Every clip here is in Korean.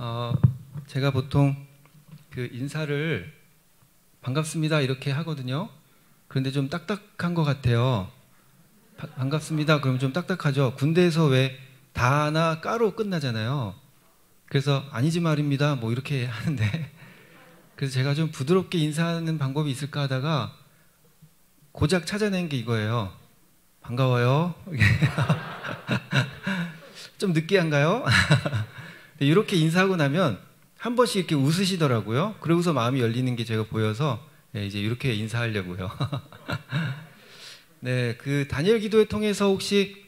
어, 제가 보통 그 인사를 반갑습니다 이렇게 하거든요. 그런데 좀 딱딱한 것 같아요. 반갑습니다 그러면 좀 딱딱하죠. 군대에서 왜 다나 까로 끝나잖아요. 그래서 아니지 말입니다 뭐 이렇게 하는데 그래서 제가 좀 부드럽게 인사하는 방법이 있을까 하다가 고작 찾아낸 게 이거예요. 반가워요. 좀 느끼한가요? 이렇게 인사하고 나면 한 번씩 이렇게 웃으시더라고요. 그러고서 마음이 열리는 게 제가 보여서 이제 이렇게 인사하려고요. 네, 그 다니엘 기도회 통해서 혹시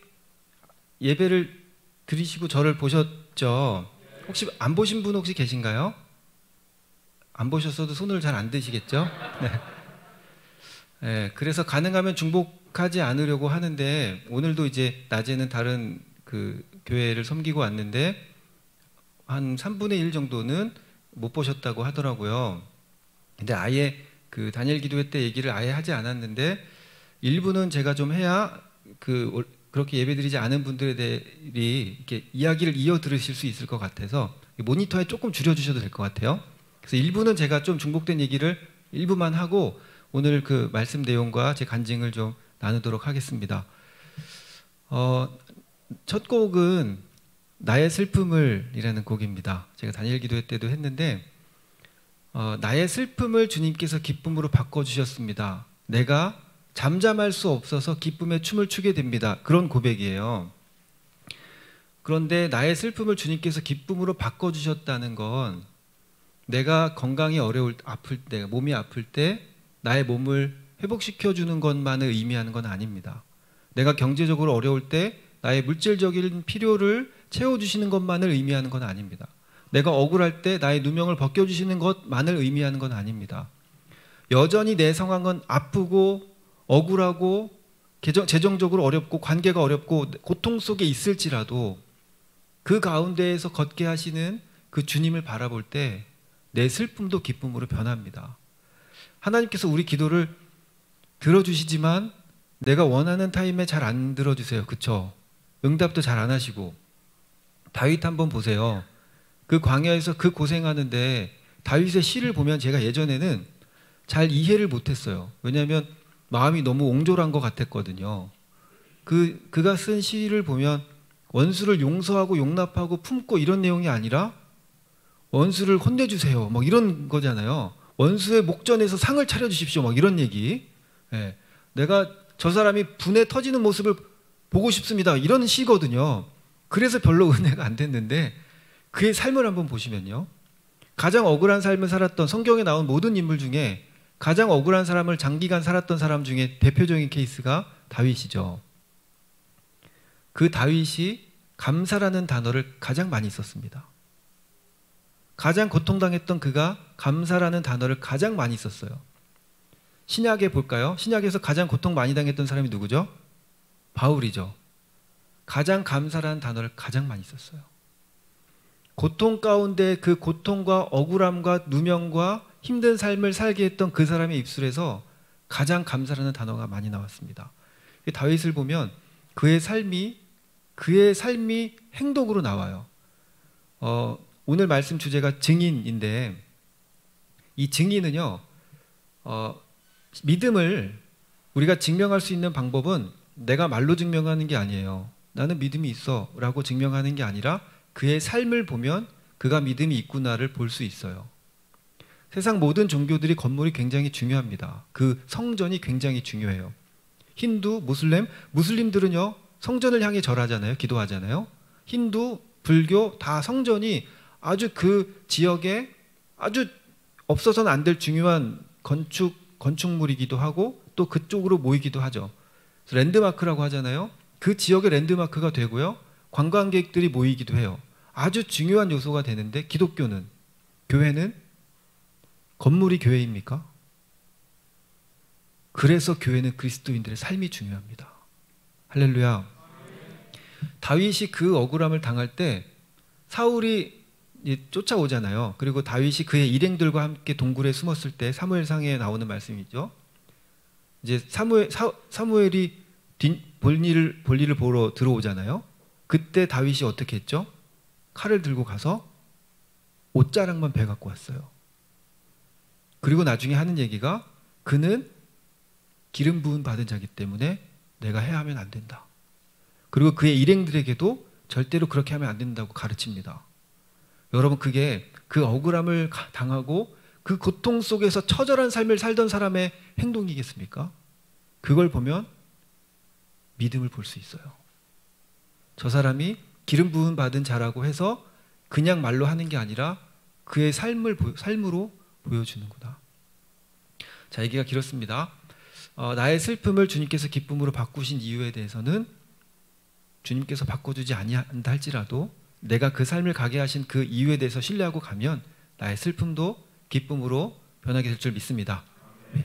예배를 드리시고 저를 보셨죠? 혹시 안 보신 분 혹시 계신가요? 안 보셨어도 손을 잘 안 드시겠죠? 네. 네, 그래서 가능하면 중복하지 않으려고 하는데 오늘도 이제 낮에는 다른 그 교회를 섬기고 왔는데 한 3분의 1 정도는 못 보셨다고 하더라고요. 근데 아예 그 다니엘 기도회 때 얘기를 아예 하지 않았는데 일부는 제가 좀 해야 그렇게 예배드리지 않은 분들이 이렇게 이야기를 이어 들으실 수 있을 것 같아서 모니터에 조금 줄여주셔도 될 것 같아요. 그래서 일부는 제가 좀 중복된 얘기를 일부만 하고 오늘 그 말씀 내용과 제 간증을 좀 나누도록 하겠습니다. 첫 곡은 나의 슬픔을 이라는 곡입니다. 제가 다니엘 기도회 때도 했는데 나의 슬픔을 주님께서 기쁨으로 바꿔주셨습니다. 내가 잠잠할 수 없어서 기쁨의 춤을 추게 됩니다. 그런 고백이에요. 그런데 나의 슬픔을 주님께서 기쁨으로 바꿔주셨다는 건 내가 건강이 아플 때, 몸이 아플 때 나의 몸을 회복시켜주는 것만을 의미하는 건 아닙니다. 내가 경제적으로 어려울 때 나의 물질적인 필요를 채워주시는 것만을 의미하는 건 아닙니다. 내가 억울할 때 나의 누명을 벗겨주시는 것만을 의미하는 건 아닙니다. 여전히 내 상황은 아프고 억울하고 재정적으로 어렵고 관계가 어렵고 고통 속에 있을지라도 그 가운데에서 걷게 하시는 그 주님을 바라볼 때 내 슬픔도 기쁨으로 변합니다. 하나님께서 우리 기도를 들어주시지만 내가 원하는 타임에 잘 안 들어주세요. 그쵸? 응답도 잘 안 하시고 다윗 한번 보세요. 그 광야에서 그 고생하는데 다윗의 시를 보면 제가 예전에는 잘 이해를 못했어요. 왜냐하면 마음이 너무 옹졸한 것 같았거든요. 그가 쓴 시를 보면 원수를 용서하고 용납하고 품고 이런 내용이 아니라 원수를 혼내주세요. 뭐 이런 거잖아요. 원수의 목전에서 상을 차려주십시오. 막 이런 얘기. 네. 내가 저 사람이 분에 터지는 모습을 보고 싶습니다. 이런 시거든요. 그래서 별로 은혜가 안 됐는데 그의 삶을 한번 보시면요. 가장 억울한 삶을 살았던 성경에 나온 모든 인물 중에 가장 억울한 사람을 장기간 살았던 사람 중에 대표적인 케이스가 다윗이죠. 그 다윗이 감사라는 단어를 가장 많이 썼습니다. 가장 고통당했던 그가 감사라는 단어를 가장 많이 썼어요. 신약에 볼까요? 신약에서 가장 고통 많이 당했던 사람이 누구죠? 바울이죠. 가장 감사라는 단어를 가장 많이 썼어요. 고통 가운데 그 고통과 억울함과 누명과 힘든 삶을 살게 했던 그 사람의 입술에서 가장 감사라는 단어가 많이 나왔습니다. 다윗을 보면 그의 삶이 행동으로 나와요. 오늘 말씀 주제가 증인인데 이 증인은요, 믿음을 우리가 증명할 수 있는 방법은 내가 말로 증명하는 게 아니에요. 나는 믿음이 있어 라고 증명하는 게 아니라 그의 삶을 보면 그가 믿음이 있구나를 볼 수 있어요. 세상 모든 종교들이 건물이 굉장히 중요합니다. 그 성전이 굉장히 중요해요. 힌두, 무슬림들은요 성전을 향해 절하잖아요. 기도하잖아요. 힌두, 불교 다 성전이 아주 그 지역에 아주 없어서는 안 될 중요한 건축물이기도 하고 또 그쪽으로 모이기도 하죠. 그래서 랜드마크라고 하잖아요. 그 지역의 랜드마크가 되고요. 관광객들이 모이기도 해요. 아주 중요한 요소가 되는데 기독교는, 교회는 건물이 교회입니까? 그래서 교회는 그리스도인들의 삶이 중요합니다. 할렐루야. 다윗이 그 억울함을 당할 때 사울이 쫓아오잖아요. 그리고 다윗이 그의 일행들과 함께 동굴에 숨었을 때 사무엘상에 나오는 말씀이죠. 이제 사무엘이 볼일을 보러 들어오잖아요. 그때 다윗이 어떻게 했죠? 칼을 들고 가서 옷자락만 베갖고 왔어요. 그리고 나중에 하는 얘기가 그는 기름 부음 받은 자기 때문에 내가 해하면 안 된다. 그리고 그의 일행들에게도 절대로 그렇게 하면 안 된다고 가르칩니다. 여러분, 그게 그 억울함을 당하고 그 고통 속에서 처절한 삶을 살던 사람의 행동이겠습니까? 그걸 보면 믿음을 볼 수 있어요. 저 사람이 기름 부음 받은 자라고 해서 그냥 말로 하는 게 아니라 그의 삶으로 보여주는구나. 자, 얘기가 길었습니다. 나의 슬픔을 주님께서 기쁨으로 바꾸신 이유에 대해서는 주님께서 바꿔주지 아니한다 할지라도 내가 그 삶을 가게 하신 그 이유에 대해서 신뢰하고 가면 나의 슬픔도 기쁨으로 변하게 될 줄 믿습니다. 네.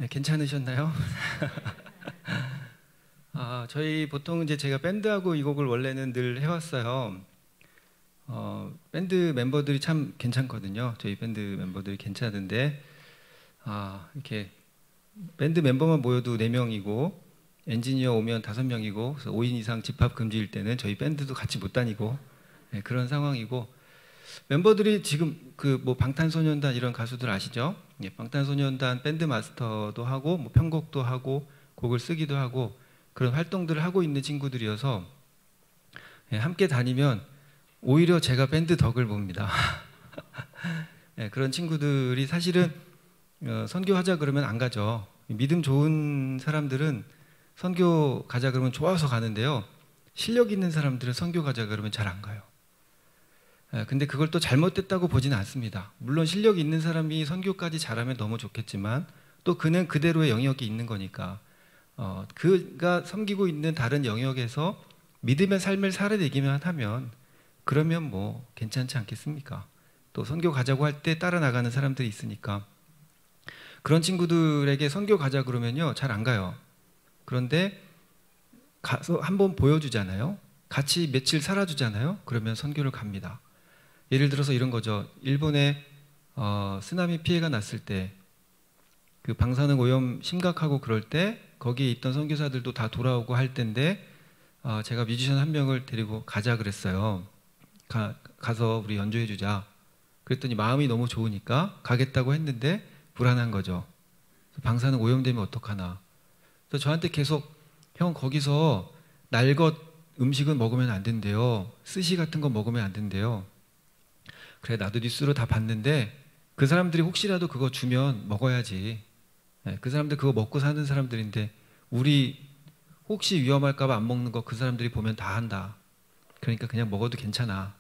네, 괜찮으셨나요? 저희 보통 이제 제가 밴드하고 이 곡을 원래는 늘 해왔어요. 밴드 멤버들이 참 괜찮거든요. 저희 밴드 멤버들이 괜찮은데 이렇게 밴드 멤버만 모여도 4명이고 엔지니어 오면 5명이고 그래서 5인 이상 집합 금지일 때는 저희 밴드도 같이 못 다니고 네, 그런 상황이고 멤버들이 지금 그 뭐 방탄소년단 이런 가수들 아시죠? 네, 방탄소년단 밴드 마스터도 하고 뭐 편곡도 하고 곡을 쓰기도 하고 그런 활동들을 하고 있는 친구들이어서 네, 함께 다니면 오히려 제가 밴드 덕을 봅니다. 네, 그런 친구들이 사실은 선교하자 그러면 안 가죠. 믿음 좋은 사람들은 선교 가자 그러면 좋아서 가는데요. 실력 있는 사람들은 선교 가자 그러면 잘 안 가요. 근데 그걸 또 잘못됐다고 보지는 않습니다. 물론 실력이 있는 사람이 선교까지 잘하면 너무 좋겠지만 또 그는 그대로의 영역이 있는 거니까 그가 섬기고 있는 다른 영역에서 믿음의 삶을 살아내기만 하면 그러면 뭐 괜찮지 않겠습니까? 또 선교 가자고 할 때 따라 나가는 사람들이 있으니까 그런 친구들에게 선교 가자 그러면요 잘 안 가요. 그런데 가서 한번 보여주잖아요. 같이 며칠 살아주잖아요. 그러면 선교를 갑니다. 예를 들어서 이런 거죠. 일본에 쓰나미 피해가 났을 때 그 방사능 오염 심각하고 그럴 때 거기에 있던 선교사들도 다 돌아오고 할 때인데 제가 뮤지션 한 명을 데리고 가자 그랬어요. 가서 우리 연주해 주자. 그랬더니 마음이 너무 좋으니까 가겠다고 했는데 불안한 거죠. 방사능 오염되면 어떡하나. 그래서 저한테 계속 형 거기서 날 것 음식은 먹으면 안 된대요. 스시 같은 거 먹으면 안 된대요. 그래 나도 뉴스로 다 봤는데 그 사람들이 혹시라도 그거 주면 먹어야지. 그 사람들 그거 먹고 사는 사람들인데 우리 혹시 위험할까 봐 안 먹는 거 그 사람들이 보면 다 한다. 그러니까 그냥 먹어도 괜찮아.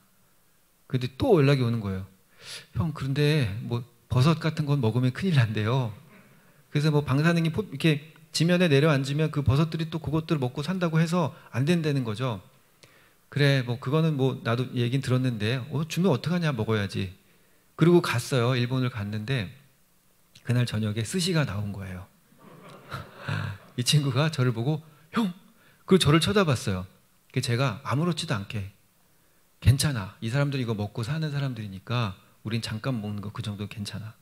근데 또 연락이 오는 거예요. 형 그런데 뭐 버섯 같은 건 먹으면 큰일 난대요. 그래서 뭐 방사능이 이렇게 지면에 내려앉으면 그 버섯들이 또 그것들을 먹고 산다고 해서 안 된다는 거죠. 그래 뭐 그거는 뭐 나도 얘긴 들었는데 주면 어떡하냐 먹어야지. 그리고 갔어요. 일본을 갔는데 그날 저녁에 스시가 나온 거예요. 이 친구가 저를 보고 형! 그리고 저를 쳐다봤어요. 제가 아무렇지도 않게 괜찮아. 이 사람들이 이거 먹고 사는 사람들이니까 우린 잠깐 먹는 거 그 정도 괜찮아.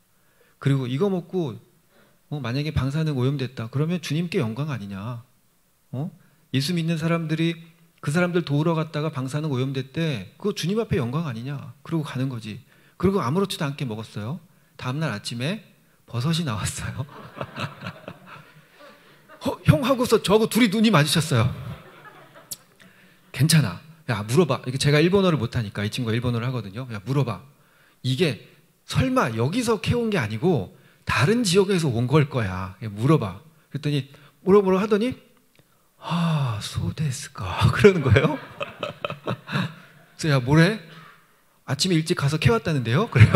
그리고 이거 먹고 만약에 방사능 오염됐다. 그러면 주님께 영광 아니냐. 예수 믿는 사람들이 그 사람들 도우러 갔다가 방사능 오염됐대. 그거 주님 앞에 영광 아니냐. 그러고 가는 거지. 그리고 아무렇지도 않게 먹었어요. 다음날 아침에 버섯이 나왔어요. 형 하고서 저하고 둘이 눈이 마주쳤어요. 괜찮아. 야 물어봐. 이게 제가 일본어를 못하니까 이 친구가 일본어를 하거든요. 야 물어봐. 이게 설마 여기서 캐온 게 아니고 다른 지역에서 온 걸 거야. 물어봐. 그랬더니 뭐라 하더니 소데스까 그러는 거예요. 그래서 야 뭐래? 아침에 일찍 가서 캐왔다는데요? 그래요.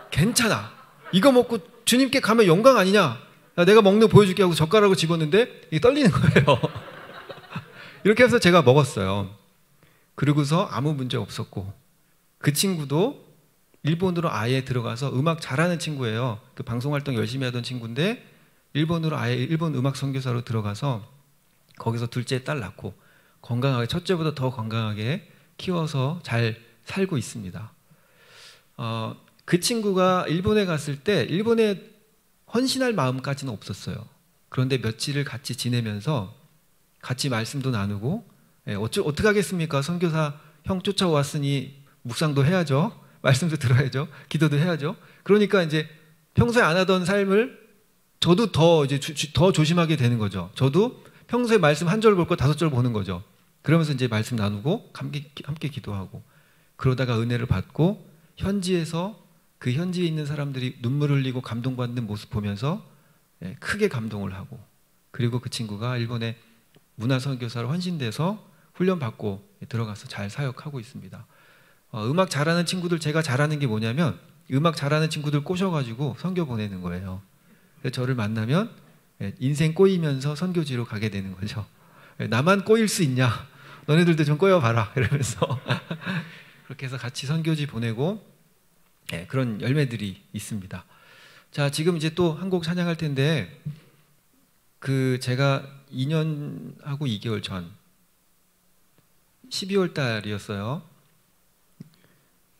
괜찮아. 이거 먹고 주님께 가면 영광 아니냐? 야, 내가 먹는 거 보여줄게 하고 젓가락을 집었는데 이게 떨리는 거예요. 이렇게 해서 제가 먹었어요. 그러고서 아무 문제 없었고 그 친구도 일본으로 아예 들어가서 음악 잘하는 친구예요. 그 방송활동 열심히 하던 친구인데 일본으로 아예 일본 음악 선교사로 들어가서 거기서 둘째 딸 낳고 건강하게 첫째보다 더 건강하게 키워서 잘 살고 있습니다. 그 친구가 일본에 갔을 때 일본에 헌신할 마음까지는 없었어요. 그런데 며칠을 같이 지내면서 같이 말씀도 나누고 어떻게 하겠습니까? 선교사 형 쫓아왔으니 묵상도 해야죠. 말씀도 들어야죠. 기도도 해야죠. 그러니까 이제 평소에 안 하던 삶을 저도 더 이제 더 조심하게 되는 거죠. 저도 평소에 말씀 한 절 볼 거 5절 보는 거죠. 그러면서 이제 말씀 나누고 함께 기도하고 그러다가 은혜를 받고 현지에서 그 현지에 있는 사람들이 눈물 흘리고 감동받는 모습 보면서 크게 감동을 하고 그리고 그 친구가 일본의 문화선교사로 헌신돼서 훈련받고 들어가서 잘 사역하고 있습니다. 음악 잘하는 친구들 제가 잘하는 게 뭐냐면 음악 잘하는 친구들 꼬셔가지고 선교 보내는 거예요. 그래서 저를 만나면 인생 꼬이면서 선교지로 가게 되는 거죠. 나만 꼬일 수 있냐? 너네들도 좀 꼬여봐라 이러면서 그렇게 해서 같이 선교지 보내고 그런 열매들이 있습니다. 자, 지금 이제 또 한 곡 찬양할 텐데 제가 2년하고 2개월 전 12월 달이었어요.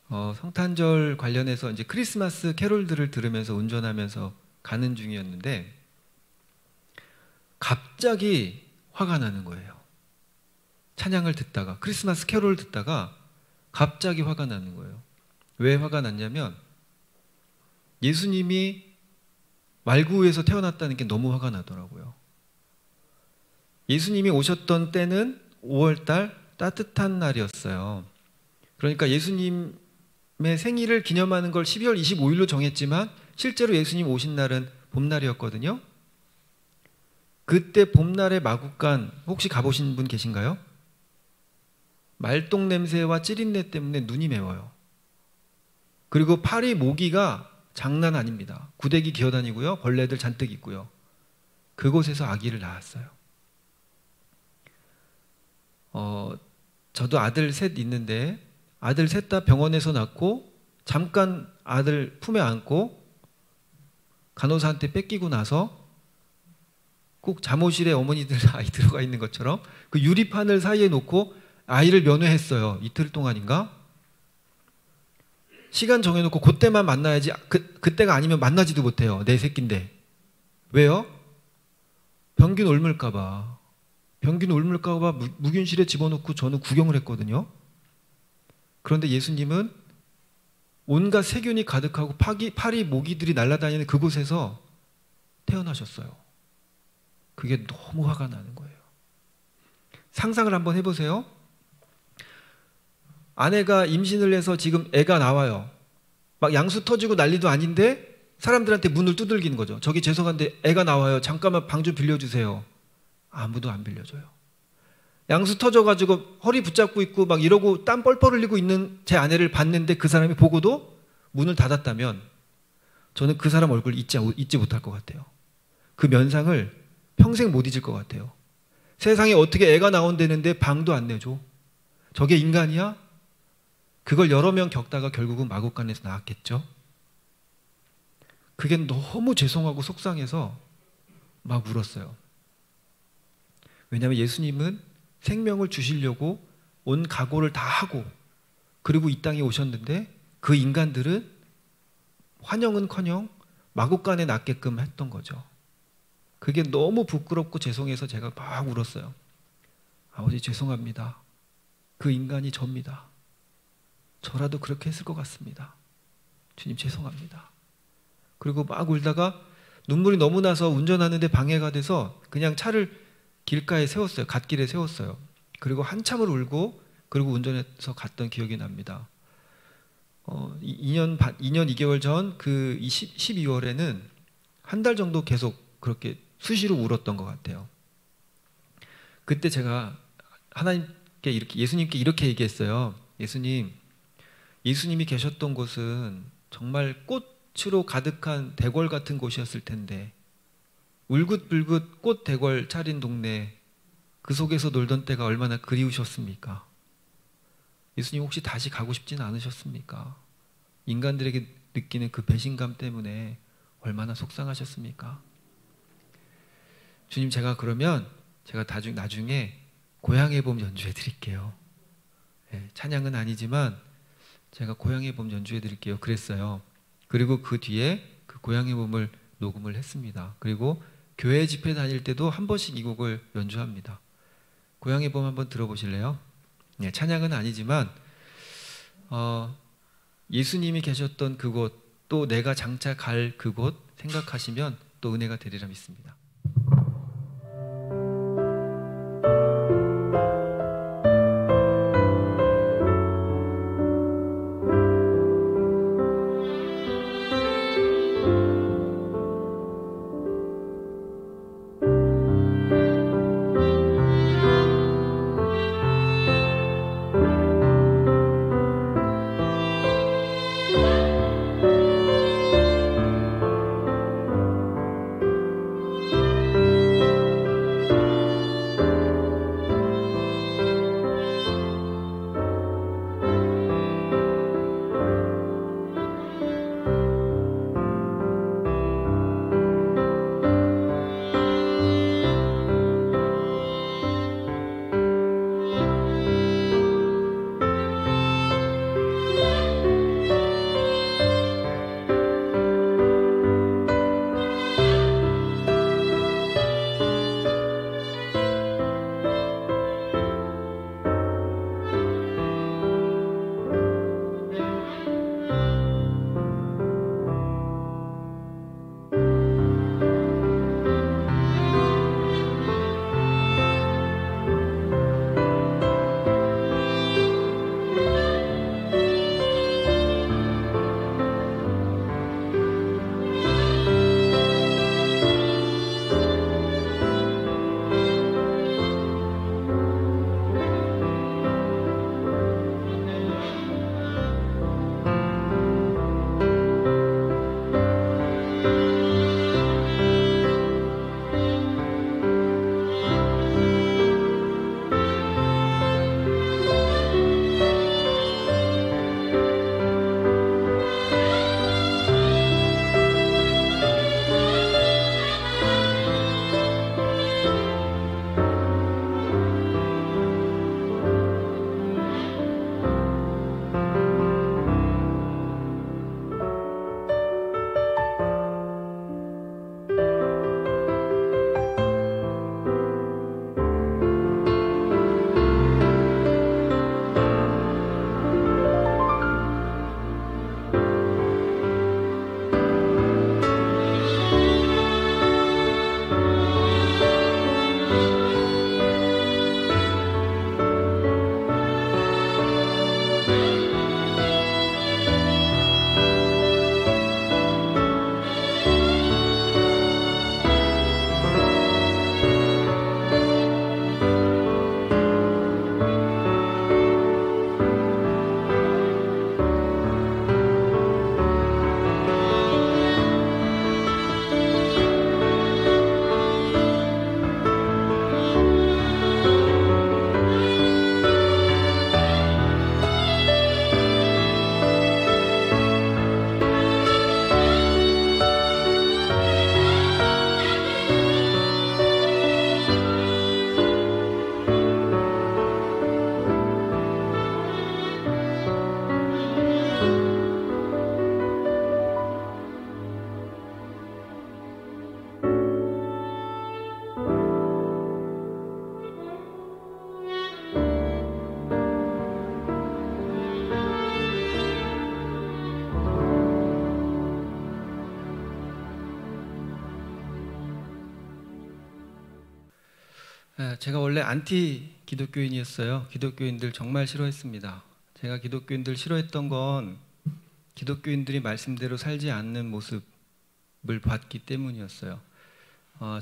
성탄절 관련해서 이제 크리스마스 캐롤들을 들으면서 운전하면서 가는 중이었는데 갑자기 화가 나는 거예요. 찬양을 듣다가, 크리스마스 캐롤을 듣다가 갑자기 화가 나는 거예요. 왜 화가 났냐면 예수님이 말구에서 태어났다는 게 너무 화가 나더라고요. 예수님이 오셨던 때는 5월달 따뜻한 날이었어요. 그러니까 예수님의 생일을 기념하는 걸 12월 25일로 정했지만 실제로 예수님 오신 날은 봄날이었거든요. 그때 봄날의 마국간 혹시 가보신 분 계신가요? 말똥 냄새와 찌린내 때문에 눈이 매워요. 그리고 파리 모기가 장난 아닙니다. 구데기 기어다니고요. 벌레들 잔뜩 있고요. 그곳에서 아기를 낳았어요. 저도 아들 셋 있는데 아들 셋 다 병원에서 낳고 잠깐 아들 품에 안고 간호사한테 뺏기고 나서 꼭 잠옷실에 어머니들 아이 들어가 있는 것처럼 그 유리판을 사이에 놓고 아이를 면회했어요. 이틀 동안인가? 시간 정해놓고 그때만 만나야지 그때가 아니면 만나지도 못해요. 내 새끼인데. 왜요? 병균 옮을까봐. 병균 옮을까봐 무균실에 집어넣고 저는 구경을 했거든요. 그런데 예수님은 온갖 세균이 가득하고 파리 모기들이 날아다니는 그곳에서 태어나셨어요. 그게 너무 화가 나는 거예요. 상상을 한번 해보세요. 아내가 임신을 해서 지금 애가 나와요. 막 양수 터지고 난리도 아닌데 사람들한테 문을 두들기는 거죠. 저기 죄송한데 애가 나와요. 잠깐만 방 좀 빌려주세요. 아무도 안 빌려줘요. 양수 터져가지고 허리 붙잡고 있고 막 이러고 땀 뻘뻘 흘리고 있는 제 아내를 봤는데 그 사람이 보고도 문을 닫았다면 저는 그 사람 얼굴 잊지 못할 것 같아요. 그 면상을 평생 못 잊을 것 같아요. 세상에 어떻게 애가 나온다는데 방도 안 내줘. 저게 인간이야? 그걸 여러 명 겪다가 결국은 마국간에서 나왔겠죠. 그게 너무 죄송하고 속상해서 막 울었어요. 왜냐하면 예수님은 생명을 주시려고 온 각오를 다 하고 그리고 이 땅에 오셨는데 그 인간들은 환영은커녕 마국간에 낫게끔 했던 거죠. 그게 너무 부끄럽고 죄송해서 제가 막 울었어요. 아버지 죄송합니다. 그 인간이 접니다. 저라도 그렇게 했을 것 같습니다. 주님 죄송합니다. 그리고 막 울다가 눈물이 너무 나서 운전하는데 방해가 돼서 그냥 차를 길가에 세웠어요. 갓길에 세웠어요. 그리고 한참을 울고 그리고 운전해서 갔던 기억이 납니다. 2년 2개월 전 그 12월에는 한 달 정도 계속 그렇게 수시로 울었던 것 같아요. 그때 제가 하나님께 예수님께 이렇게 얘기했어요. 예수님이 계셨던 곳은 정말 꽃으로 가득한 대궐 같은 곳이었을 텐데 울긋불긋 꽃 대궐 차린 동네 그 속에서 놀던 때가 얼마나 그리우셨습니까? 예수님 혹시 다시 가고 싶지는 않으셨습니까? 인간들에게 느끼는 그 배신감 때문에 얼마나 속상하셨습니까? 주님 제가 그러면 제가 나중에 고향의 봄 연주해 드릴게요. 네, 찬양은 아니지만 제가 고향의 봄 연주해 드릴게요. 그랬어요. 그리고 그 뒤에 그 고향의 봄을 녹음을 했습니다. 그리고 교회 집회 다닐 때도 한 번씩 이 곡을 연주합니다. 고향의 봄 한번 들어보실래요? 네, 찬양은 아니지만 예수님이 계셨던 그곳 또 내가 장차 갈 그곳 생각하시면 또 은혜가 되리라 믿습니다. 제가 원래 안티 기독교인이었어요. 기독교인들 정말 싫어했습니다. 제가 기독교인들 싫어했던 건 기독교인들이 말씀대로 살지 않는 모습을 봤기 때문이었어요.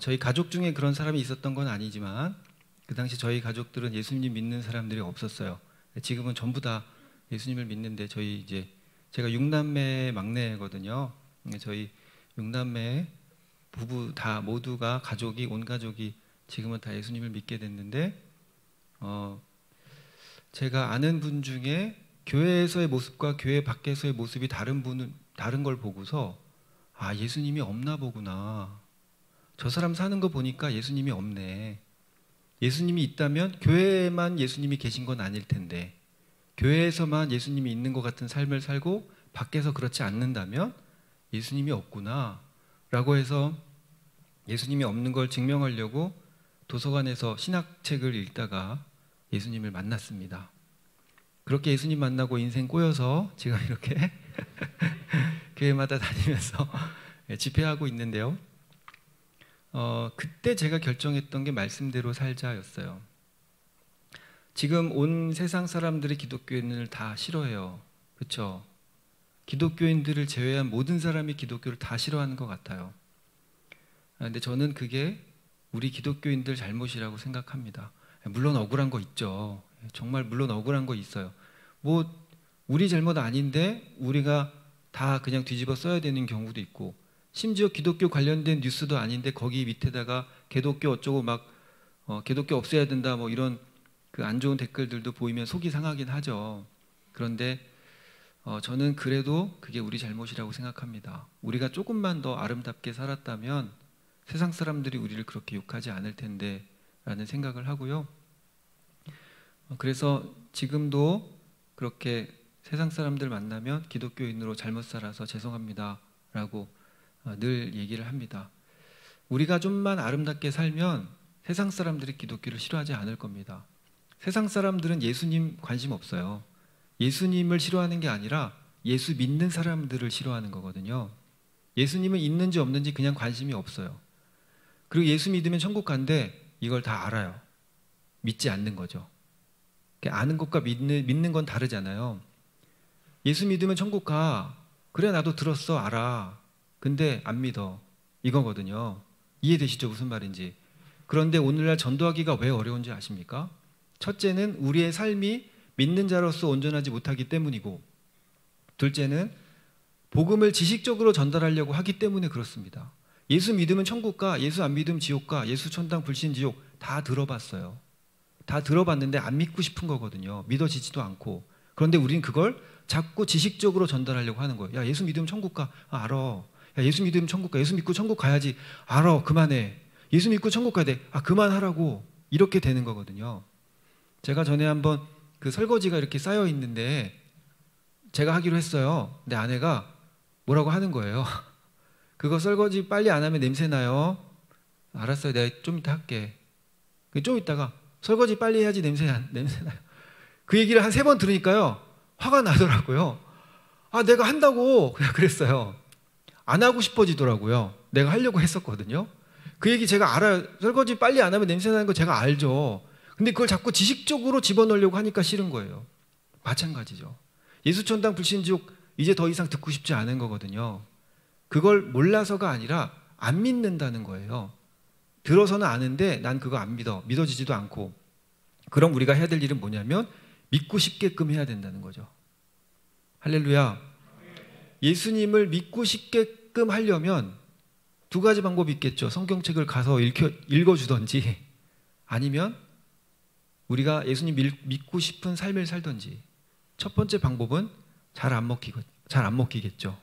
저희 가족 중에 그런 사람이 있었던 건 아니지만 그 당시 저희 가족들은 예수님 믿는 사람들이 없었어요. 지금은 전부 다 예수님을 믿는데 제가 6남매 막내거든요. 저희 6남매 부부 다 모두가 온 가족이 지금은 다 예수님을 믿게 됐는데 제가 아는 분 중에 교회에서의 모습과 교회 밖에서의 모습이 다른 걸 보고서 예수님이 없나 보구나. 저 사람 사는 거 보니까 예수님이 없네. 예수님이 있다면 교회에만 예수님이 계신 건 아닐 텐데 교회에서만 예수님이 있는 것 같은 삶을 살고 밖에서 그렇지 않는다면 예수님이 없구나 라고 해서 예수님이 없는 걸 증명하려고 도서관에서 신학책을 읽다가 예수님을 만났습니다. 그렇게 예수님 만나고 인생 꼬여서 지금 이렇게 교회마다 다니면서 집회하고 있는데요. 그때 제가 결정했던 게 말씀대로 살자였어요. 지금 온 세상 사람들이 기독교인을 다 싫어해요. 그렇죠? 기독교인들을 제외한 모든 사람이 기독교를 다 싫어하는 것 같아요. 근데 저는 그게 우리 기독교인들 잘못이라고 생각합니다. 물론 억울한 거 있죠. 정말 물론 억울한 거 있어요. 우리 잘못 아닌데 우리가 다 그냥 뒤집어 써야 되는 경우도 있고 심지어 기독교 관련된 뉴스도 아닌데 거기 밑에다가 개독교 어쩌고 개독교 없애야 된다 이런 그 안 좋은 댓글들도 보이면 속이 상하긴 하죠. 그런데 저는 그래도 그게 우리 잘못이라고 생각합니다. 우리가 조금만 더 아름답게 살았다면 세상 사람들이 우리를 그렇게 욕하지 않을 텐데 라는 생각을 하고요. 그래서 지금도 그렇게 세상 사람들 만나면 기독교인으로 잘못 살아서 죄송합니다 라고 늘 얘기를 합니다. 우리가 좀만 아름답게 살면 세상 사람들이 기독교를 싫어하지 않을 겁니다. 세상 사람들은 예수님 관심 없어요. 예수님을 싫어하는 게 아니라 예수 믿는 사람들을 싫어하는 거거든요. 예수님은 있는지 없는지 그냥 관심이 없어요. 그리고 예수 믿으면 천국 간대 이걸 다 알아요. 믿지 않는 거죠. 아는 것과 믿는 건 다르잖아요. 예수 믿으면 천국 가. 그래 나도 들었어 알아. 근데 안 믿어. 이거거든요. 이해되시죠? 무슨 말인지. 그런데 오늘날 전도하기가 왜 어려운지 아십니까? 첫째는 우리의 삶이 믿는 자로서 온전하지 못하기 때문이고 둘째는 복음을 지식적으로 전달하려고 하기 때문에 그렇습니다. 예수 믿으면 천국 가, 예수 안 믿으면 지옥 가, 예수 천당 불신 지옥 다 들어봤어요. 다 들어봤는데 안 믿고 싶은 거거든요. 믿어지지도 않고. 그런데 우리는 그걸 자꾸 지식적으로 전달하려고 하는 거예요. 야 예수 믿으면 천국 가, 알아. 야 예수 믿으면 천국 가, 예수 믿고 천국 가야지, 알아. 그만해. 예수 믿고 천국 가야 돼, 그만하라고. 이렇게 되는 거거든요. 제가 전에 한번 그 설거지가 이렇게 쌓여 있는데 제가 하기로 했어요. 근데 아내가 뭐라고 하는 거예요. 그거 설거지 빨리 안 하면 냄새 나요. 알았어요. 내가 좀 이따 할게. 좀 이따가 설거지 빨리 해야지 냄새 나요. 그 얘기를 한 3번 들으니까요. 화가 나더라고요. 내가 한다고 그냥 그랬어요. 안 하고 싶어지더라고요. 내가 하려고 했었거든요. 그 얘기 제가 알아요. 설거지 빨리 안 하면 냄새 나는 거 제가 알죠. 근데 그걸 자꾸 지식적으로 집어넣으려고 하니까 싫은 거예요. 마찬가지죠. 예수천당 불신지옥 이제 더 이상 듣고 싶지 않은 거거든요. 그걸 몰라서가 아니라 안 믿는다는 거예요. 들어서는 아는데 난 그거 안 믿어. 믿어지지도 않고. 그럼 우리가 해야 될 일은 뭐냐면 믿고 싶게끔 해야 된다는 거죠. 할렐루야. 예수님을 믿고 싶게끔 하려면 2가지 방법이 있겠죠. 성경책을 가서 읽어주든지 아니면 우리가 예수님 믿고 싶은 삶을 살든지. 첫 번째 방법은 잘 안 먹히겠죠.